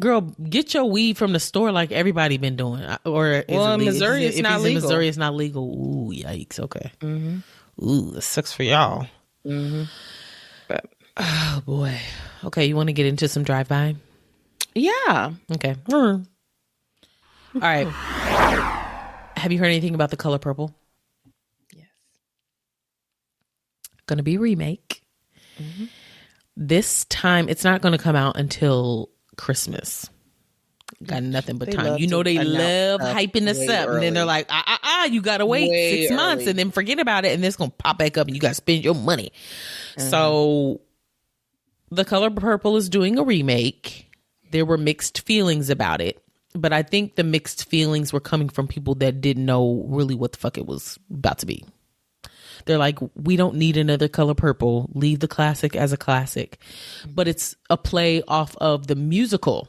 Girl, get your weed from the store like everybody been doing. Or in Missouri, it's not legal. In Missouri, it's not legal. Ooh, yikes. Okay. Mm-hmm. Ooh, that sucks for y'all. Mm-hmm. But oh boy. Okay, you want to get into some drive-by? Yeah. Okay. All right. Have you heard anything about the Color Purple? Yes. Gonna be a remake. Mm-hmm. This time, it's not going to come out until Christmas. Got nothing but time. They love hyping this up. Early. And then they're like, you got to wait 6 months and then forget about it. And then it's going to pop back up and you got to spend your money. Mm-hmm. So the Color Purple is doing a remake. There were mixed feelings about it. But I think the mixed feelings were coming from people that didn't know really what the fuck it was about to be. They're like, we don't need another Color Purple. Leave the classic as a classic. But it's a play off of the musical.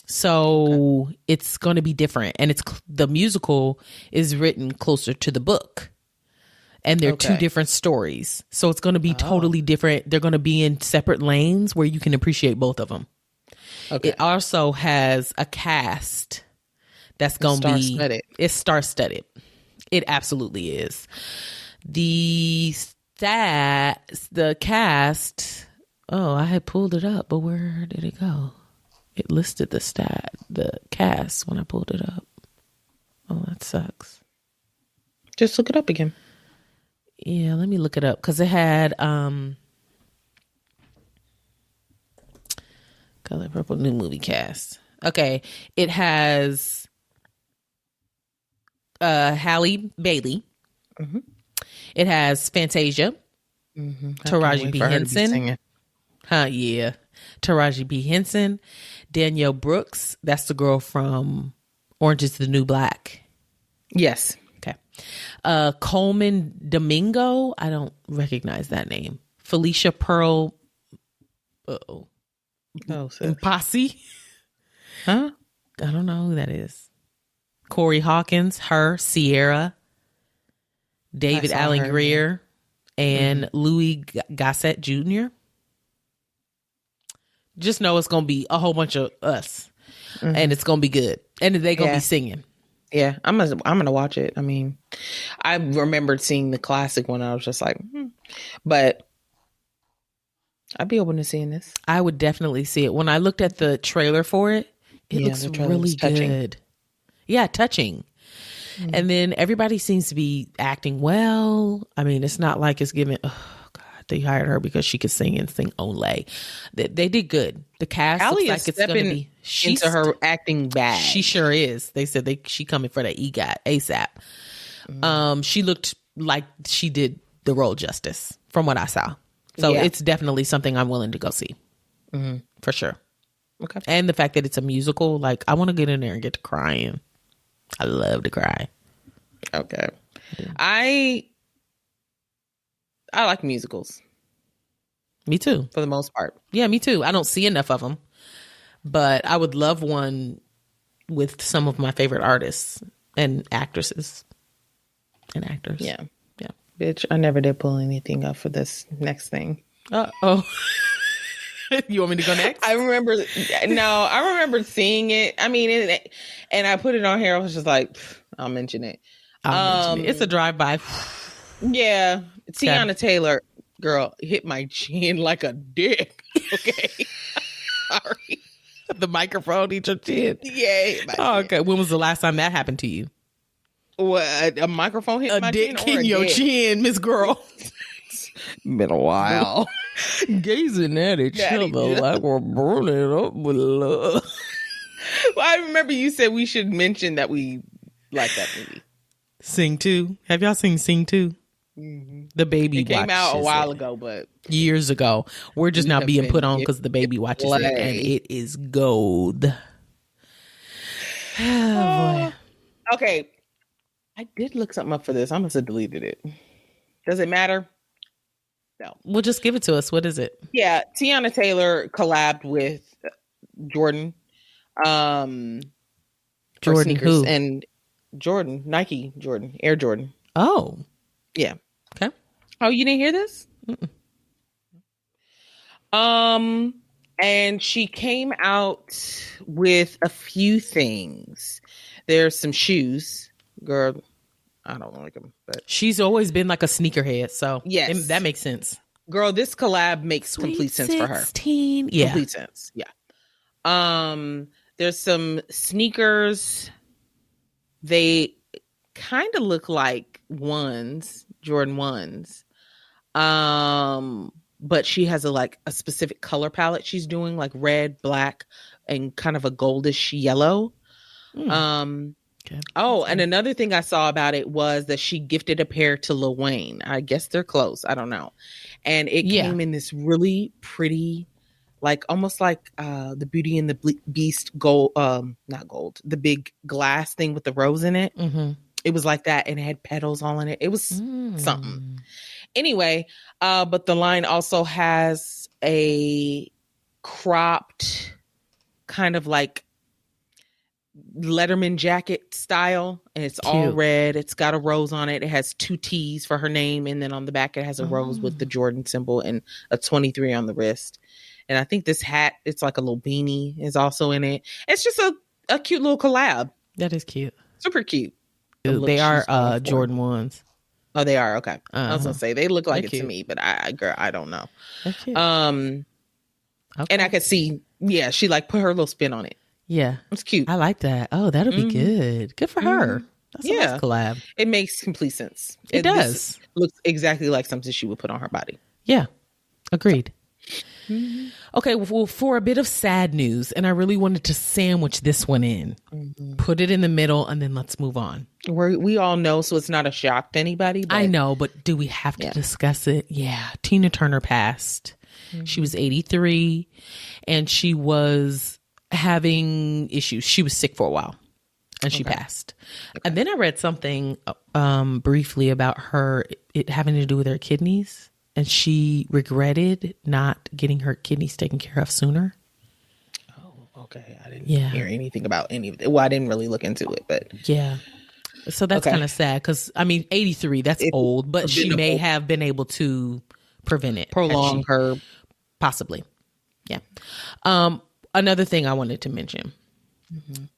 So it's going to be different. And the musical is written closer to the book. and they're two different stories. So it's going to be totally different. They're going to be in separate lanes where you can appreciate both of them. Okay. It also has a cast that's going to be... It's star-studded. It absolutely is. The cast... Oh, I had pulled it up, but where did it go? It listed the cast when I pulled it up. Oh, that sucks. Just look it up again. Yeah, let me look it up because it had Color Purple new movie cast. Okay, it has Halle Bailey. Mm-hmm. It has Fantasia, Taraji P. Henson. Yeah, Taraji P. Henson, Danielle Brooks. That's the girl from Orange is the New Black. Yes. Okay. Coleman Domingo. I don't recognize that name. Felicia Pearl. Oh, Posse. Huh? I don't know who that is. Corey Hawkins, her, Sierra, David Allen Greer, and Louis Gossett Jr. Just know it's going to be a whole bunch of us, and it's going to be good, and they're going to be singing. Yeah, I'm gonna watch it. I mean, I remembered seeing the classic one. I was just like, but I'd be open to seeing this. I would definitely see it. When I looked at the trailer for it, it looks really good. Yeah, touching. And then everybody seems to be acting well. I mean, it's not like it's giving. Oh God, they hired her because she could sing and sing only. They did good. The cast looks like it's going to be into her acting bag. She sure is. They said she coming for the EGOT ASAP. She looked like she did the role justice from what I saw. So it's definitely something I'm willing to go see for sure. Okay. And the fact that it's a musical, like I want to get in there and get to crying. I love to cry. Okay. I like musicals. Me too. For the most part. Yeah, me too. I don't see enough of them. But I would love one with some of my favorite artists and actresses and actors. Yeah. Yeah. Bitch, I never did pull anything up for this next thing. Oh. You want me to go next? I remember seeing it. I mean, and I put it on here. I was just like, I'll mention it. It's a drive-by. Yeah. Teyana Taylor, girl, hit my chin like a dick. Okay. Sorry. The microphone hit your chin. Yeah. Okay. When was the last time that happened to you? What? A microphone hit my chin? A dick in your chin, Miss Girl. Been a while. Gazing at each other like we're burning up with love. Well, I remember you said we should mention that we like that movie. Sing 2. Have y'all seen Sing 2? Mm-hmm. The baby came out a while ago, but years ago. We're just now being put on because the baby watches it, and it is gold. Oh, boy. Okay. I did look something up for this. I must have deleted it. Does it matter? No. Well, just give it to us. What is it? Yeah. Teyana Taylor collabed with Jordan. Jordan who? And Jordan. Nike Jordan. Air Jordan. Oh. Yeah. Okay. Oh, you didn't hear this? And she came out with a few things. There's some shoes. Girl, I don't like them, but she's always been like a sneakerhead, so yes, that makes sense. Girl, this collab makes complete sense for her. Yeah, complete sense. Yeah. There's some sneakers. They kind of look like Jordan 1s. But she has a specific color palette she's doing, like red, black, and kind of a goldish yellow. Okay. Oh, and another thing I saw about it was that she gifted a pair to Lil Wayne. I guess they're close. I don't know. And it came in this really pretty, like almost like the Beauty and the Beast gold, not gold, the big glass thing with the rose in it. Mm-hmm. It was like that, and it had petals all in it. It was something. Anyway, but the line also has a cropped kind of like Letterman jacket style, and it's all red. It's got a rose on it. It has 2 T's for her name, and then on the back it has a rose with the Jordan symbol and a 23 on the wrist. And I think this hat, it's like a little beanie, is also in it. It's just a cute little collab. That is cute. Super cute. They are Jordan ones. Oh, they are? Okay. I was gonna say they look like it to me, but I don't know. They're cute. Okay. And I could see, she like put her little spin on it. Yeah. It's cute. I like that. Oh, that'll be good. Good for her. That's a nice collab. It makes complete sense. It does. Looks exactly like something she would put on her body. Yeah. Agreed. Okay, well, for a bit of sad news, and I really wanted to sandwich this one in, put it in the middle, and then let's move on. We all know, so it's not a shock to anybody. But I know, but do we have to discuss it? Yeah. Tina Turner passed. She was 83, and she was having issues. She was sick for a while, and she passed. And then I read something briefly about her, it having to do with her kidneys. And she regretted not getting her kidneys taken care of sooner. Oh, okay. I didn't hear anything about any of it. Well, I didn't really look into it, but yeah. So that's kind of sad because, I mean, 83, that's old, but she may have been able to prevent it. Prolong her. Possibly. Yeah. Another thing I wanted to mention.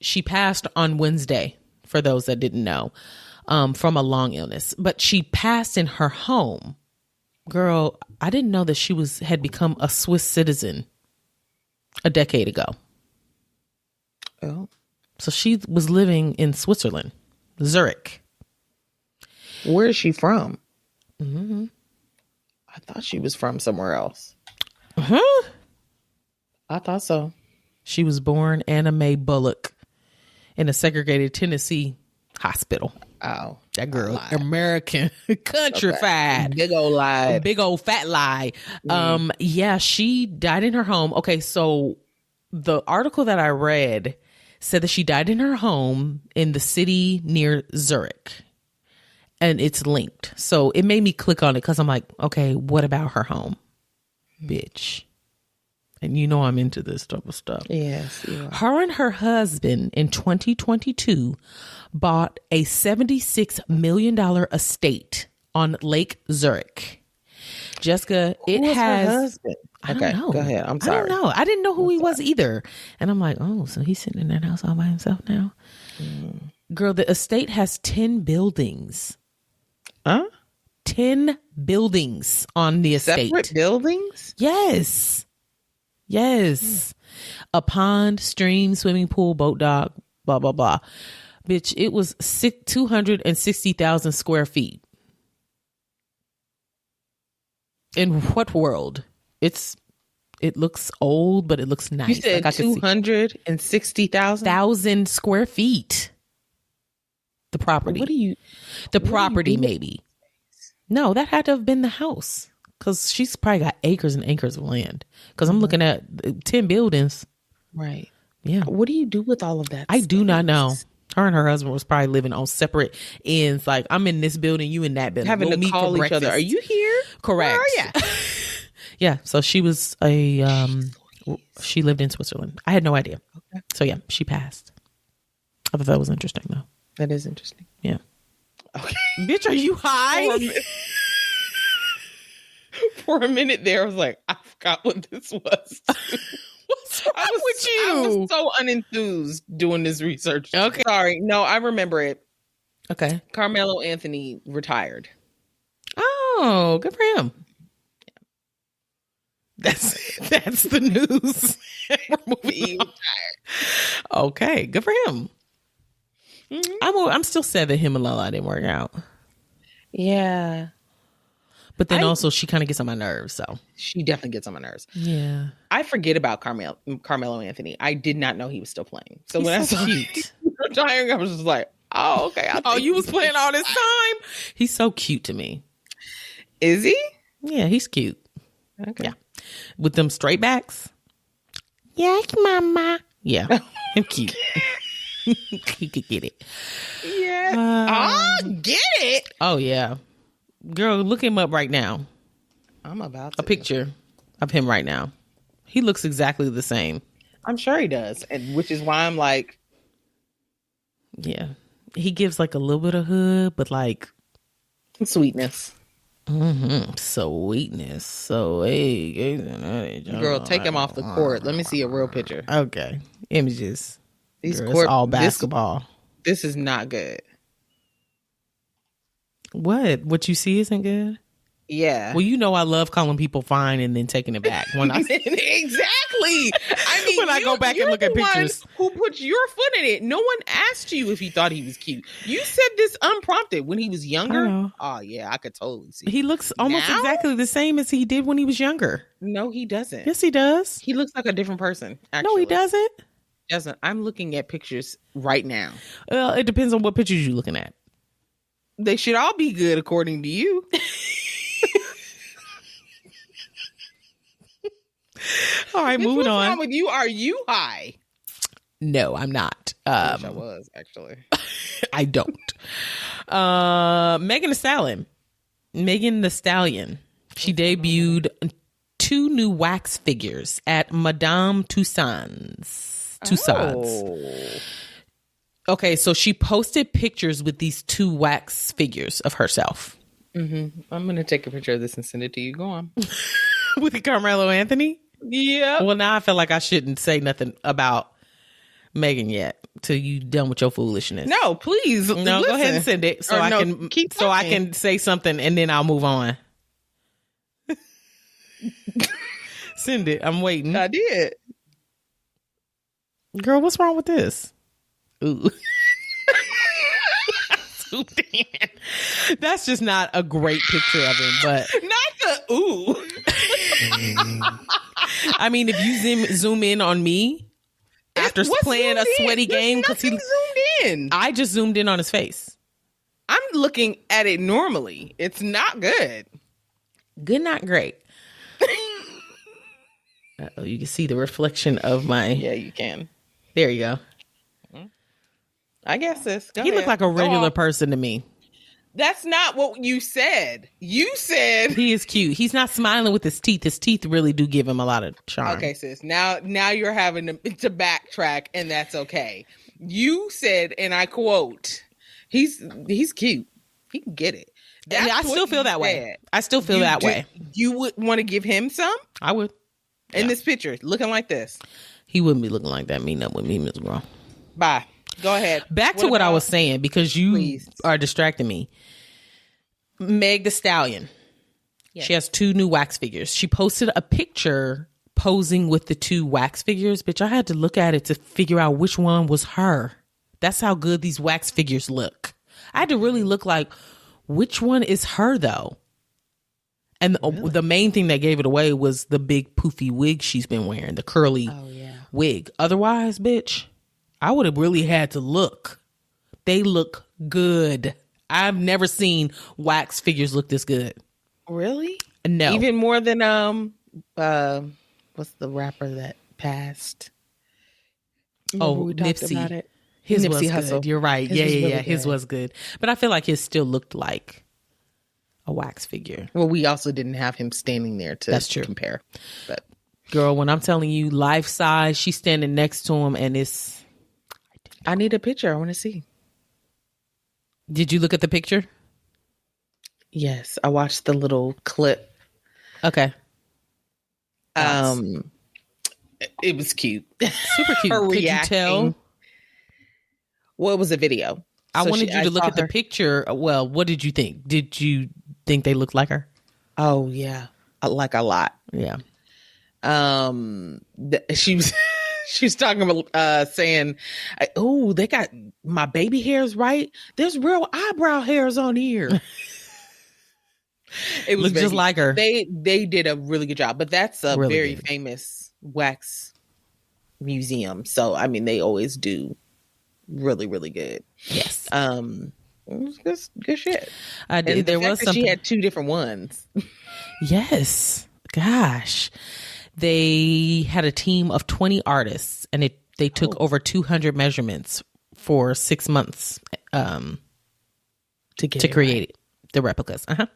She passed on Wednesday, for those that didn't know, from a long illness. But she passed in her home. Girl, I didn't know that she had become a Swiss citizen a decade ago. Oh. So she was living in Switzerland, Zurich. Where is she from? I thought she was from somewhere else. I thought so. She was born Anna Mae Bullock in a segregated Tennessee hospital. Oh, that girl, American, countrified. Big old lie. Big old fat lie. Yeah, she died in her home. Okay, so the article that I read said that she died in her home in the city near Zurich. And it's linked. So it made me click on it because I'm like, okay, what about her home? Bitch. And you know I'm into this type of stuff. Yes, you are. Her and her husband in 2022 bought a $76 million estate on Lake Zurich. Jessica, it Who has... her husband? I don't know. Go ahead. I'm sorry. I don't know. I didn't know who he was either. And I'm like, oh, so he's sitting in that house all by himself now? Girl, the estate has 10 buildings. Huh? 10 buildings on the estate. Separate buildings? Yes. Yes. A pond, stream, swimming pool, boat dock, blah, blah, blah. Bitch, it was 260,000 square feet. In what world? It looks old, but it looks nice. You said 260,000 square feet. The property. The property, maybe. No, that had to have been the house. Because she's probably got acres and acres of land. Because I'm looking at 10 buildings. Right. Yeah. What do you do with all of that? I do not know. Her and her husband was probably living on separate ends. Like, I'm in this building, you in that building. Having to call each other. Are you here? Correct. Where are you? Yeah. So she was she lived in Switzerland. I had no idea. Okay. So yeah, she passed. I thought that was interesting though. That is interesting. Yeah. Okay. Bitch, are you high? For a minute there, I was like, I forgot what this was. What's wrong with you? I was so unenthused doing this research. Okay. Sorry. No, I remember it. Okay. Carmelo Anthony retired. Oh, good for him. That's the news. He retired. Okay, good for him. I'm still sad that him and Lala didn't work out. Yeah. But then also she kind of gets on my nerves, so. She definitely gets on my nerves. Yeah. I forget about Carmelo Anthony. I did not know he was still playing. So when I saw him retiring, I was just like, oh, okay. You was playing all this time? He's so cute to me. Is he? Yeah, he's cute. Okay. Yeah. With them straight backs. Yes, mama. Yeah, him cute. He could get it. Yeah. Get it? Oh, yeah. Girl, look him up right now. I'm about to. A picture of him right now. He looks exactly the same. I'm sure he does. And which is why I'm like, Yeah. He gives like a little bit of hood, but like sweetness. Sweetness. So, hey, girl, take him off the court. Let me see a real picture. Okay. Images. These Girl, it's all basketball. This is not good. What you see isn't good? Yeah. Well, you know I love calling people fine and then taking it back when I exactly. I mean, when I go back and look at pictures. Who put your foot in it? No one asked you if you thought he was cute. You said this unprompted when he was younger. Oh yeah, I could totally see. He looks almost exactly the same as he did when he was younger. No, he doesn't. Yes, he does. He looks like a different person. Actually. No, he doesn't. I'm looking at pictures right now. Well, it depends on what pictures you're looking at. They should all be good according to you. All right, moving on. What's wrong with you? Are you high? No, I'm not. I wish I was, actually. I don't. Megan Thee Stallion. She debuted 2 new wax figures at Madame Tussauds. Okay, so she posted pictures with these 2 wax figures of herself. Mm-hmm. I'm going to take a picture of this and send it to you. Go on. With Carmelo Anthony? Yeah. Well, now I feel like I shouldn't say nothing about Megan yet till you done with your foolishness. No, please. No, go ahead and send it so I can say something and then I'll move on. Send it. I'm waiting. I did. Girl, what's wrong with this? Ooh. That's just not a great picture of him, but not the ooh. I mean, if you zoom in on me after playing a sweaty game, because he zoomed in. I just zoomed in on his face. I'm looking at it normally. It's not good. Good, not great. Uh-oh, you can see the reflection of my. Yeah, you can. There you go. I guess this. He looked like a regular person to me. That's not what you said. You said he is cute. He's not smiling with his teeth. His teeth really do give him a lot of charm. Okay, sis. Now you're having to backtrack, and that's okay. You said, and I quote, "He's cute. He can get it." I still feel that way. I still feel that way. You would want to give him some? I would. In this picture, looking like this. He wouldn't be looking like that. Meeting up with me, Ms. Girl. Bye. Go ahead. Back to what I was saying, because you are distracting me. Meg Thee Stallion. Yes. She has 2 new wax figures. She posted a picture posing with the 2 wax figures. Bitch, I had to look at it to figure out which one was her. That's how good these wax figures look. I had to really look like, which one is her, though? And the main thing that gave it away was the big poofy wig she's been wearing, the curly wig. Otherwise, bitch, I would have really had to look. They look good. I've never seen wax figures look this good. Really? No. Even more than what's the rapper that passed? Remember we talked Nipsey. About it? His Nipsey was Hussle. good. You're right. His Yeah. really His was good. But I feel like his still looked like a wax figure. Well, we also didn't have him standing there to compare. But girl, when I'm telling you life size, she's standing next to him and it's... I need a picture. I want to see. Did you look at the picture? Yes, I watched the little clip. Okay. It was cute. Super cute. Could reacting. You tell? Well, it was a video. I wanted you to look at the picture. Well, what did you think? Did you think they looked like her? Oh, yeah. Like a lot. Yeah. She was talking about saying, "Oh, they got my baby hairs right. There's real eyebrow hairs on here." It was just like her. They did a really good job, but that's a really very famous wax museum. So I mean, they always do really, really good. Yes. It was good shit. I did. And there was something. She had 2 different ones. Yes. Gosh. They had a team of 20 artists, and they took over 200 measurements for 6 months to create the replicas. That's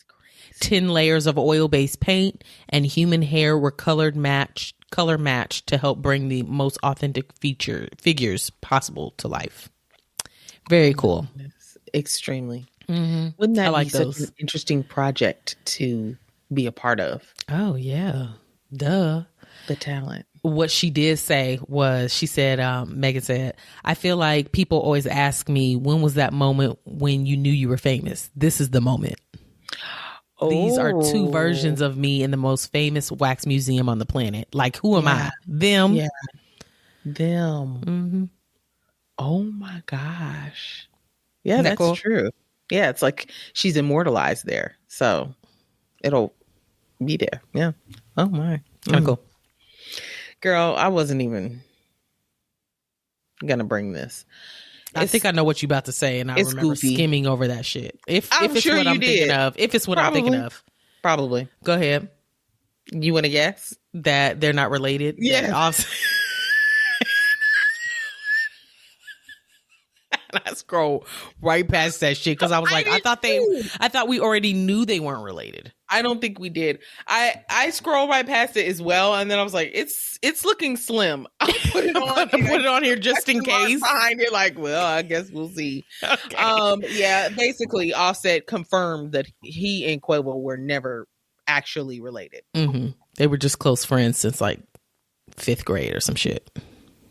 crazy. 10 layers of oil-based paint and human hair were color matched color match to help bring the most authentic figures possible to life. Very cool. Extremely. Mm-hmm. Wouldn't that I like be such those. an interesting project to be a part of? Oh, yeah. Duh. The talent. What she did say was, she said, Megan said, I feel like people always ask me, when was that moment when you knew you were famous? This is the moment. These are two versions of me in the most famous wax museum on the planet. Like, who am I? Them. Yeah. Them. Mm-hmm. Oh my gosh. Yeah, Isn't that that's cool? true. Yeah, it's like she's immortalized there. So it'll be there. Yeah. Oh my. Kind of cool. Girl, I wasn't even gonna bring this. I think I know what you're about to say, and I remember goofy. skimming over that shit. If it's sure what you I'm thinking did. of. If it's what I'm thinking of. Probably. Go ahead. You want to guess? That they're not related? Yeah. And I scroll right past that shit because I was like, I thought we already knew they weren't related. I don't think we did. I scrolled right past it as well, and then I was like, it's looking slim. I'll put it on. Put it on here just in case. Behind it, like, well, I guess we'll see. Okay. Yeah. Basically, Offset confirmed that he and Quavo were never actually related. Mm-hmm. They were just close friends since like 5th grade or some shit.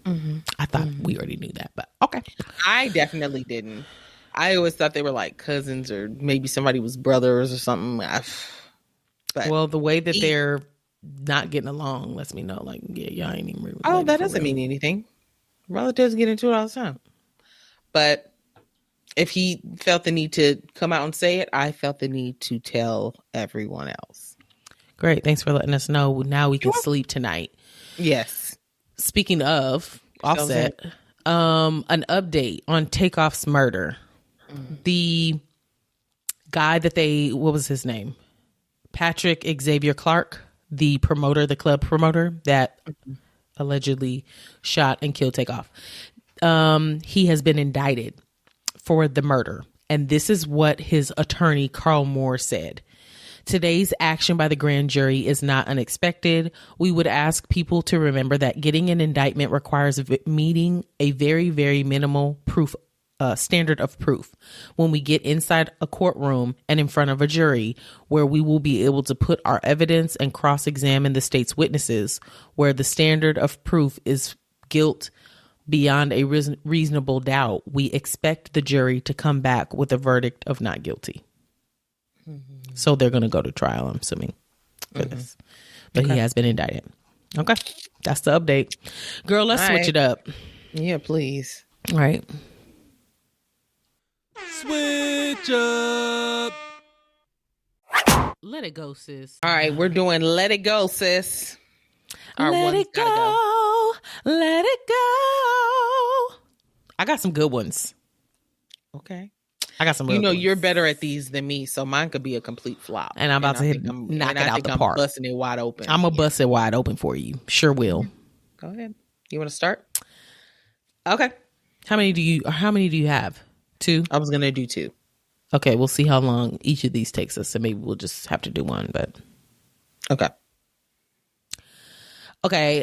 Mm-hmm. I thought we already knew that, but okay. I definitely didn't. I always thought they were like cousins, or maybe somebody was brothers or something. But well, the way that they're not getting along lets me know, like, yeah, y'all ain't even related. Oh, that doesn't mean anything. Relatives get into it all the time. But if he felt the need to come out and say it, I felt the need to tell everyone else. Great. Thanks for letting us know. Now we can sleep tonight. Yes. Speaking of Offset, an update on Takeoff's murder. The guy that what was his name? Patrick Xavier Clark, the club promoter that allegedly shot and killed Takeoff. He has been indicted for the murder. And this is what his attorney, Carl Moore, said. Today's action by the grand jury is not unexpected. We would ask people to remember that getting an indictment requires meeting a very, very minimal standard of proof. When we get inside a courtroom and in front of a jury, where we will be able to put our evidence and cross-examine the state's witnesses, where the standard of proof is guilt beyond a reasonable doubt, we expect the jury to come back with a verdict of not guilty. So they're going to go to trial, I'm assuming, for this. But he has been indicted. Okay. That's the update. Girl, let's switch it up. Yeah, please. All right. Switch up. Let it go, sis. All right, we're doing Let It Go, sis. Let it go. Let it go. I got some good ones. Okay. I got some. You know, you're better at these than me, so mine could be a complete flop. And I'm about to knock it out the park. Busting it wide open. I'm gonna bust it wide open for you. Sure will. Go ahead. You want to start? Okay. How many do you have? 2? I was gonna do 2. Okay, we'll see how long each of these takes us. So maybe we'll just have to do one. But okay.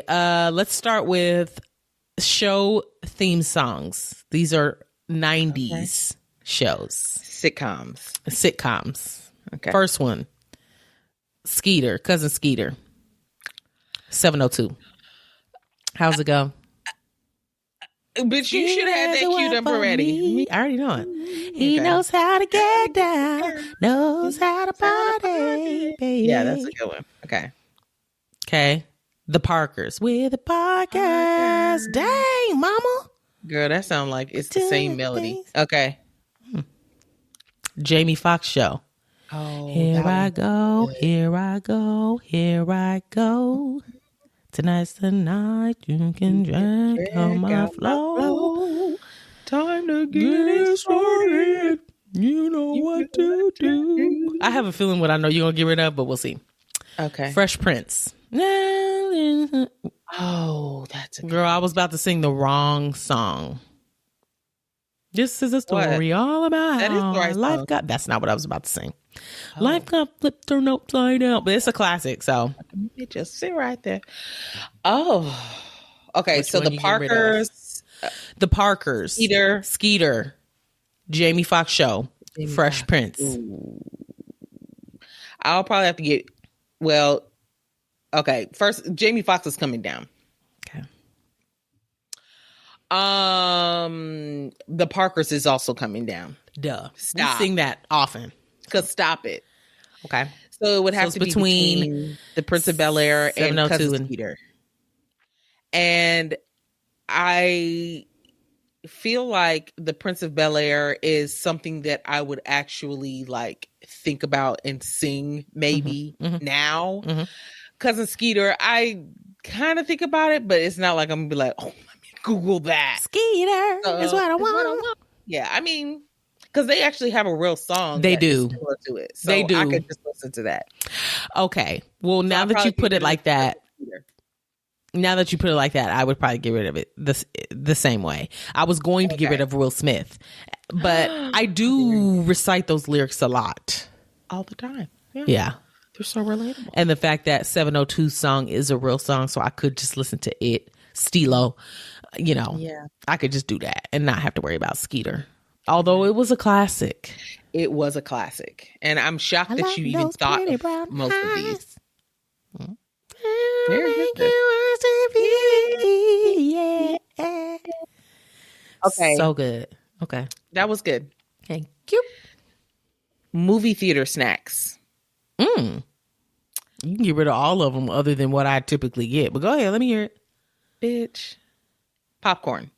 Let's start with show theme songs. These are 90s. Shows. Sitcoms. Okay. First one. Skeeter. Cousin Skeeter. 702. How's it go? Bitch, you should have had that queued up already. I already know it. He knows how to get down. Knows how to party, baby. Yeah, that's a good one. Okay. The Parkers. We're the Parkers. Dang, mama. Girl, that sounds like it's the same melody. Okay. Jamie Foxx Show. Oh, here I go, here I go, here I go. Tonight's the night you can drink on my flow. Time to get it started. You know what to do. I have a feeling what I know you're going to get rid of, but we'll see. Okay. Fresh Prince. Oh, that's a girl. I was about to sing the wrong song. This is a story all about That is the right life song. got. That's not what I was about to sing. Life got flipped turned upside down, but it's a classic. So It just sit right there. Oh, okay. Which So one the you get rid of? Parkers, Skeeter, Jamie Foxx Show, Fresh Prince. Ooh. I'll probably have to get. Well, okay. First, Jamie Foxx is coming down. Okay. The Parkers is also coming down. Duh. Stop. We sing that often. Cause stop it. Okay. So it would have it's to be between the Prince of Bel-Air and 702 Cousin Skeeter. And I feel like the Prince of Bel-Air is something that I would actually like think about and sing maybe now. Cousin Skeeter, I kind of think about it, but it's not like I'm gonna be like, oh, let me Google that. Skeeter is what I want. Yeah, I mean, because they actually have a real song. They that do. is similar to it. So They do. I could just listen to that. Okay. Well, now that you put it like that, I would probably get rid of it the same way. I was going to get rid of Will Smith, but I do recite those lyrics a lot. All the time. Yeah. They're so relatable. And the fact that 702 song is a real song, so I could just listen to it, Stilo, I could just do that and not have to worry about Skeeter. Although it was a classic. It was a classic. And I'm shocked that you even thought of most of these. Okay. So good. Okay. That was good. Thank you. Movie theater snacks. You can get rid of all of them other than what I typically get. But go ahead. Let me hear it. Bitch. Popcorn.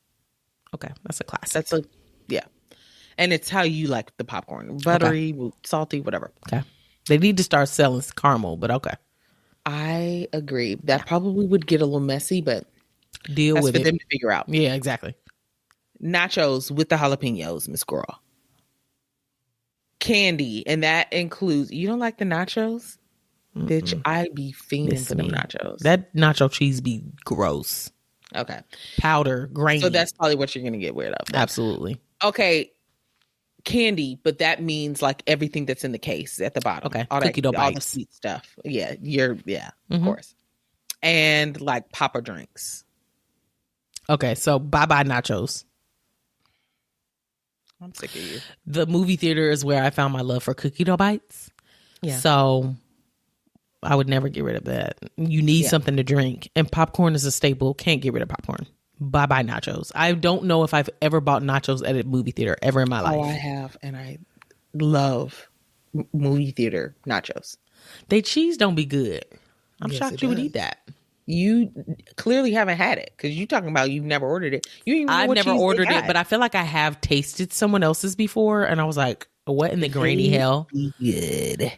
Okay. That's a classic. Yeah. And it's how you like the popcorn. Buttery, salty, whatever. Okay. They need to start selling caramel, but okay. I agree. That probably would get a little messy, but Deal that's with for it. them to figure out. Yeah, exactly. Nachos with the jalapenos, Miss Girl. Candy, and that includes, you don't like the nachos? Bitch, I be fiending for them nachos. That nacho cheese be gross. Okay. Powder, grainy. So that's probably what you're going to get rid of. Absolutely. Okay. Candy, but that means like everything that's in the case at the bottom. Okay. All Cookie dough all the bites. sweet stuff. Yeah. Of course. And like Papa drinks. Okay. So bye-bye nachos. I'm sick of you. The movie theater is where I found my love for cookie dough bites. Yeah. So I would never get rid of that. You need something to drink. And popcorn is a staple. Can't get rid of popcorn. Bye-bye nachos. I don't know if I've ever bought nachos at a movie theater ever in my life. Oh, I have. And I love movie theater nachos. They cheese don't be good. I'm Yes, shocked it you would does. eat that. You clearly haven't had it because you talking about you've never ordered it. You didn't even know I've what never cheese they ordered it, got. but I feel like I have tasted someone else's before, and I was like, "What in the granny hell?" Good.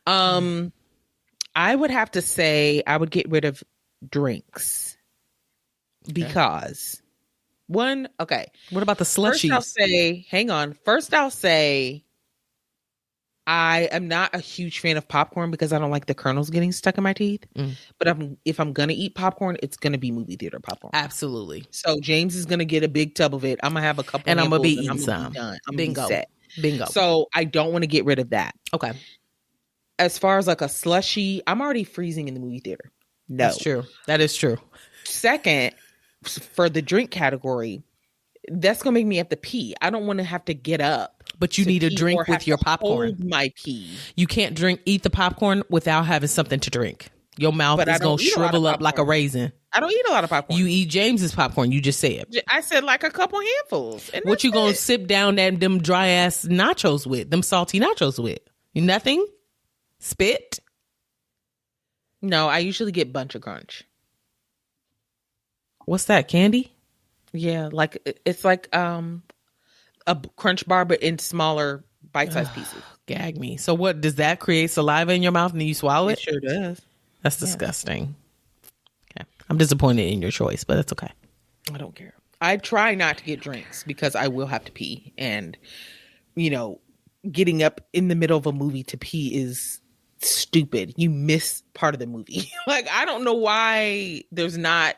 I would have to say I would get rid of drinks because one. Okay, What about the first I'll slushies? say, hang on. First, I'll say I am not a huge fan of popcorn because I don't like the kernels getting stuck in my teeth. But if I'm gonna eat popcorn, it's gonna be movie theater popcorn. Absolutely. So James is gonna get a big tub of it. I'm gonna have a couple, And I'm gonna be handfuls, eating and I'm some. gonna be done. I'm Bingo. gonna be set. Bingo. So I don't want to get rid of that. Okay. As far as like a slushie, I'm already freezing in the movie theater. No, That's true. That is true. Second, for the drink category, that's gonna make me have to pee. I don't want to have to get up. But you to need a pee drink or with have your to popcorn. hold my pee. You can't eat the popcorn without having something to drink. Your mouth But I is don't going to eat a lot of shrivel up like a popcorn. raisin. I don't eat a lot of popcorn. You eat James's popcorn. You just said. I said like a couple handfuls. And What you that's going it. to sip down them dry ass nachos with? Them salty nachos with? Nothing? Spit? No, I usually get Bunch of Crunch. What's that? Candy? Yeah, like it's like a Crunch bar, but in smaller bite-sized pieces. Gag me. So what, does that create saliva in your mouth and then you swallow It it? sure does. That's disgusting. Okay. I'm disappointed in your choice, but that's okay. I don't care. I try not to get drinks because I will have to pee, and getting up in the middle of a movie to pee is stupid. You miss part of the movie. Like, I don't know why there's not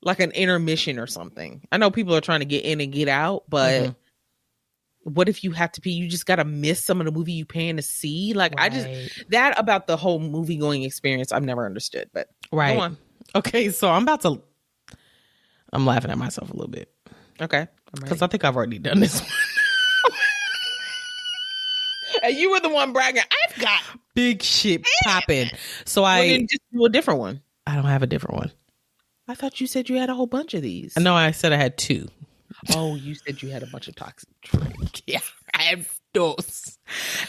like an intermission or something. I know people are trying to get in and get out, but what if you have to pee? You just got to miss some of the movie you paying to see. Like that about the whole movie going experience, I've never understood, but go on. Okay. So I'm laughing at myself a little bit. Okay. Because I think I've already done this one. And you were the one bragging. I've got big shit popping. So didn't just do a different one. I don't have a different one. I thought you said you had a whole bunch of these. No, I said I had 2. Oh, you said you had a bunch of toxic traits. Yeah, I have those.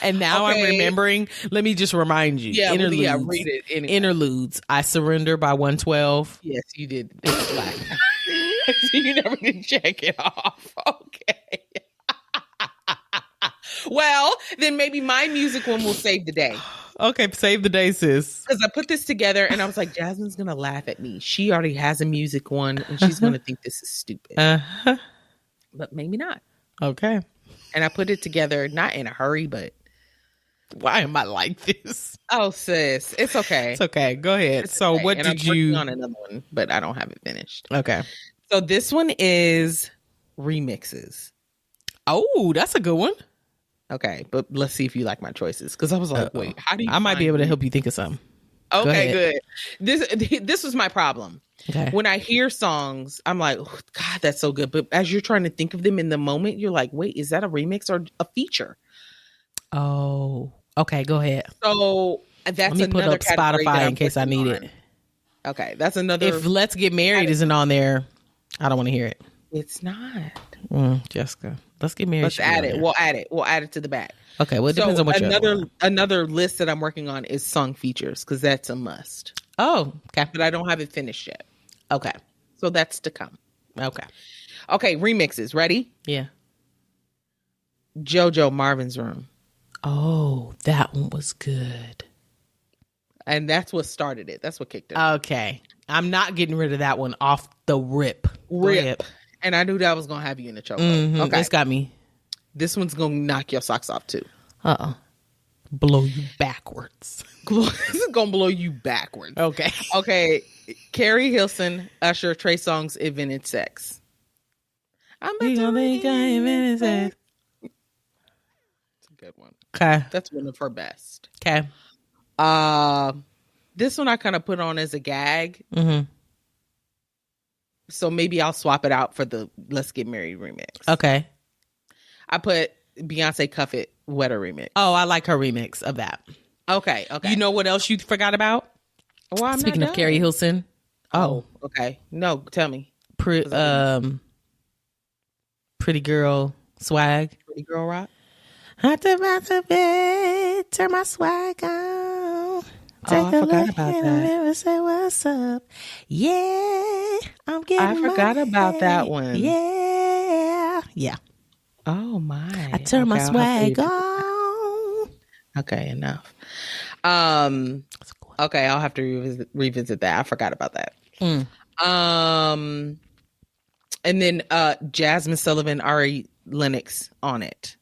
And now I'm remembering. Let me just remind you. Yeah, interludes. Read it anyway. Interludes. I Surrender by 112. Yes, you did. You never did check it off. Okay. Well, then maybe my music one will save the day. Okay, save the day, sis. Because I put this together and I was like, Jasmine's going to laugh at me. She already has a music one and she's going to think this is stupid. But maybe not. Okay. And I put it together, not in a hurry, but... Why am I like this? Oh, sis. It's okay. It's okay. Go ahead. It's so okay. what and did I'm you... working on another one, but I don't have it finished. Okay. So this one is remixes. Oh, that's a good one. Okay, but let's see if you like my choices. Because I was like, wait, how do you... I might be able to help you think of something. Okay, good. This was my problem. Okay. When I hear songs, I'm like, oh, God, that's so good. But as you're trying to think of them in the moment, you're like, wait, is that a remix or a feature? Oh, okay. Go ahead. So that's Let me put up Spotify in case I need it. Okay, that's another. If Let's Get Married isn't on there, I don't want to hear it. It's not. Jessica, Let's Get Married. Let's add it. We'll add it. We'll add it to the back. Okay, well, it depends on what another list that I'm working on is song features because that's a must. Oh, okay. But I don't have it finished yet. Okay. So that's to come. Okay. Okay, remixes. Ready? Yeah. JoJo Marvin's Room. Oh, that one was good. And that's what started it. That's what kicked it. Okay. I'm not getting rid of that one off the rip. And I knew that was going to have you in the choke. Okay. It's got me. This one's going to knock your socks off too. Blow you backwards. This is going to blow you backwards. Okay. Okay. Carrie Hilson, Usher, Trey Songz, Invented Sex. I'm about to think I invented sex. It's a good one. Okay. That's one of her best. Okay. This one I kind of put on as a gag. So maybe I'll swap it out for the Let's Get Married remix. Okay. I put Beyonce Cuff It Wetter remix. Oh, I like her remix of that. Okay. You know what else you forgot about? Well, I'm Speaking of Carrie Hilson. Oh. Okay. No, tell me. Pretty Girl Swag. Pretty Girl Rock. Turn my swag on. I forgot about that. Say what's up. Yeah, I'm getting. I forgot about that one. Yeah. Oh my! I turn my swag on. Okay, enough. Okay, I'll have to revisit that. I forgot about that. And then Jasmine Sullivan, Ari Lennox on it.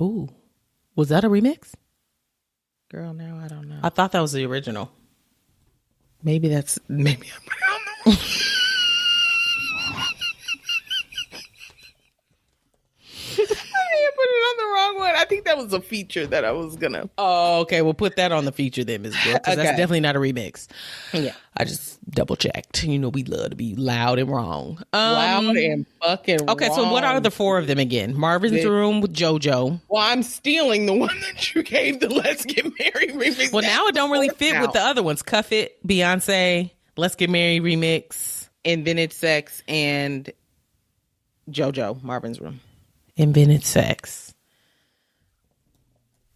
Ooh, was that a remix? Girl, now I don't know. I thought that was the original. Maybe I put it on the I put it on the wrong one. I think that was a feature that I was gonna. Oh, okay. We'll put that on the feature then, Ms. Bill, because that's definitely not a remix. Yeah, I just double checked. You know, we love to be loud and wrong. Loud and fucking okay, wrong. so what are the 4 of them again? Marvin's Room with JoJo. Well, I'm stealing the one that you gave the Let's Get Married remix. Well, now it don't really fit with the other ones. Cuff It, Beyonce, Let's Get Married remix, Invented Sex, and JoJo Marvin's Room. Invented Sex.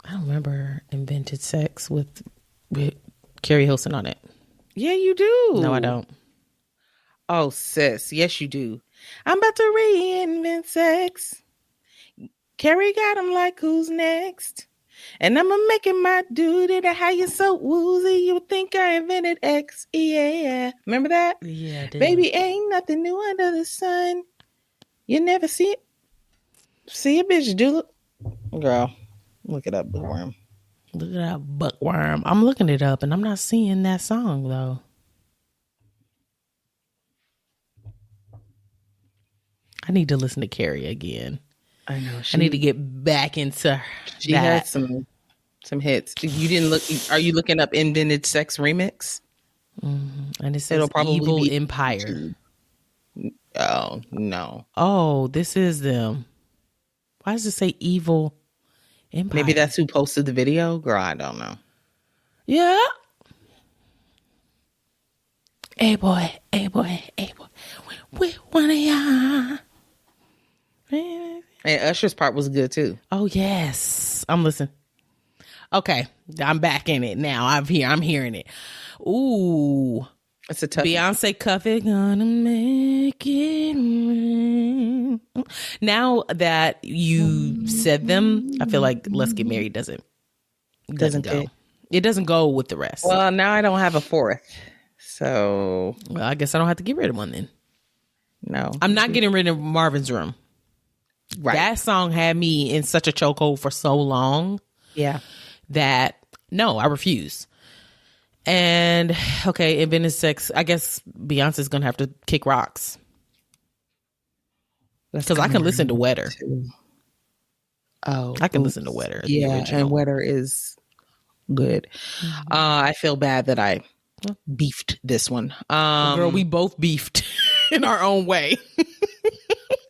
I don't remember Invented Sex with Carrie Hilson on it. Yeah, you do. No, I don't. Oh, sis. Yes, you do. I'm about to reinvent sex. Carrie got him like who's next? And I'm going to make it my duty to how you so woozy. You would think I invented X. Yeah. Remember that? Yeah, I did. Baby, ain't nothing new under the sun. You never see it. See a bitch do it. Girl, look it up, bookworm. Look at that bookworm. I'm looking it up and I'm not seeing that song though. I need to listen to Carrie again. I know. I need to get back into She had some hits. You didn't look. Are you looking up Invented Sex Remix? And it says It'll probably Evil be Empire. Oh, no. Oh, this is them. Why does it say Evil Empire? Maybe that's who posted the video? Girl, I don't know. Yeah. Hey boy. We want ya. And Usher's part was good too. Oh yes, I'm listening. Okay, I'm back in it now. I'm hearing it. Ooh, It's a tough Beyonce cover, gonna make it rain. Now that you said them, I feel like Let's Get Married doesn't go. fit. It doesn't go with the rest. Well, now I don't have a fourth. So, Well, I guess I don't have to get rid of one then. no. I'm not getting rid of Marvin's Room. Right. That song had me in such a chokehold for so long Yeah. that no, I refuse. And okay, Invented Sex. I guess Beyonce's gonna have to kick rocks because I can listen to Wetter. Oh, I can listen to Wetter. the Yeah, original. and Wetter is good. I feel bad that I beefed this one. Girl, we both beefed in our own way.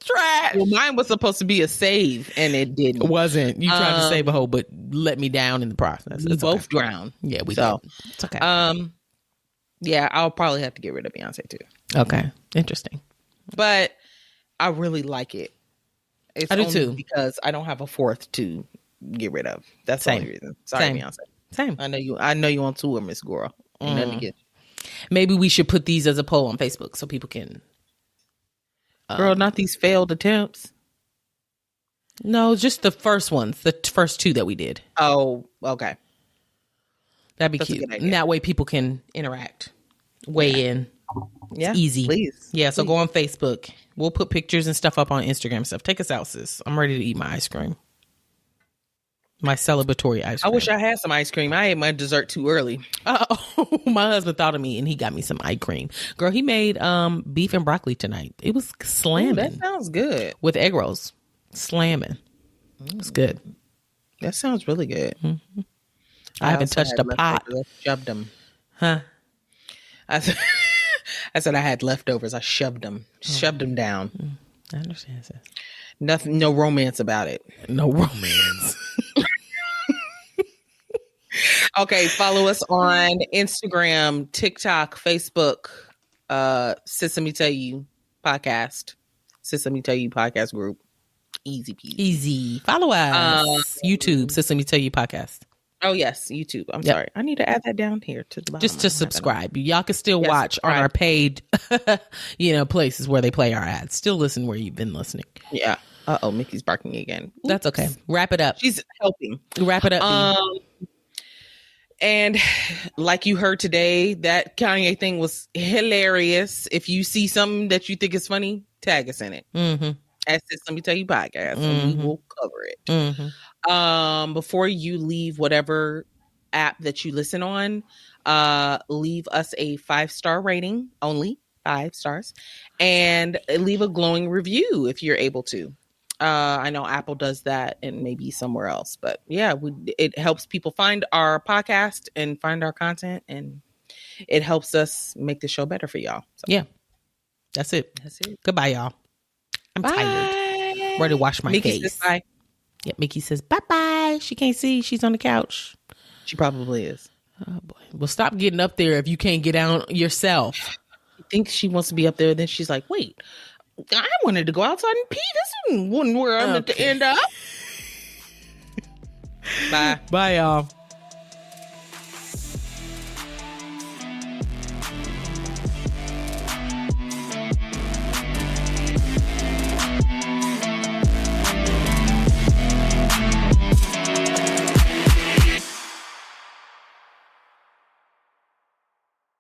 Trash. Well, mine was supposed to be a save, and it didn't. It wasn't. You tried to save a hoe, but let me down in the process. We It's both okay. drowned. Yeah, we So, did. It's okay. Yeah, I'll probably have to get rid of Beyonce too. Okay, interesting. But I really like it. It's I do only too. because I don't have a fourth to get rid of. That's Same. the only reason. Sorry, Same. Beyonce. Same. I know you on tour, Miss Gora. Ain't nothing to get. Maybe we should put these as a poll on Facebook so people can. Girl, not these failed attempts. No, just the first ones, the first two that we did. Oh, okay. That'd be That's a cute. good idea. And that way people can interact, weigh in. Yeah, Easy. Please. Yeah, so go on Facebook. We'll put pictures and stuff up on Instagram and stuff. Take us out, sis. I'm ready to eat my ice cream. My celebratory ice I cream. wish I had some ice cream. I ate my dessert too early. Oh, my husband thought of me and he got me some ice cream. Girl, he made beef and broccoli tonight. It was Ooh, slamming that sounds good. with egg rolls. Slamming. It's good. That sounds really good. I haven't also touched had a pot. leftovers. I shoved them. Huh? I said I had leftovers. I shoved them. Shoved them down. I understand, sis. Nothing. No romance about it. No romance. Okay, follow us on Instagram, TikTok, Facebook, Sis Let Me Tell You podcast. Sis Let Me Tell You podcast group. Easy peasy. Easy. Follow us. YouTube. Sis Let Me Tell You podcast. Oh yes, YouTube. I'm Yep. sorry. I need to add that down here to the bottom. Just to subscribe. Y'all can still Yes, watch on subscribe. our paid, places where they play our ads. Still listen where you've been listening. Yeah. Mickey's barking again. That's okay. Wrap it up. She's helping. Wrap it up. B. And like you heard today, that Kanye thing was hilarious. If you see something that you think is funny, tag us in it. Mm-hmm. At Sis Let Me Tell You podcast, and we will cover it. Mm-hmm. Before you leave whatever app that you listen on, leave us a 5-star rating, only 5 stars, and leave a glowing review if you're able to. I know Apple does that and maybe somewhere else, but yeah, it helps people find our podcast and find our content, and it helps us make the show better for y'all. So, Yeah. That's it. that's it. Goodbye, y'all. I'm tired. Ready to wash my Mickey face. says bye. Yeah, Mickey says bye-bye. She can't see. She's on the couch. She probably is. Oh, boy. Well, stop getting up there if you can't get down yourself. I think she wants to be up there. Then she's like, wait, I wanted to go outside and pee. This isn't where I'm at the end up. Bye. Bye, y'all.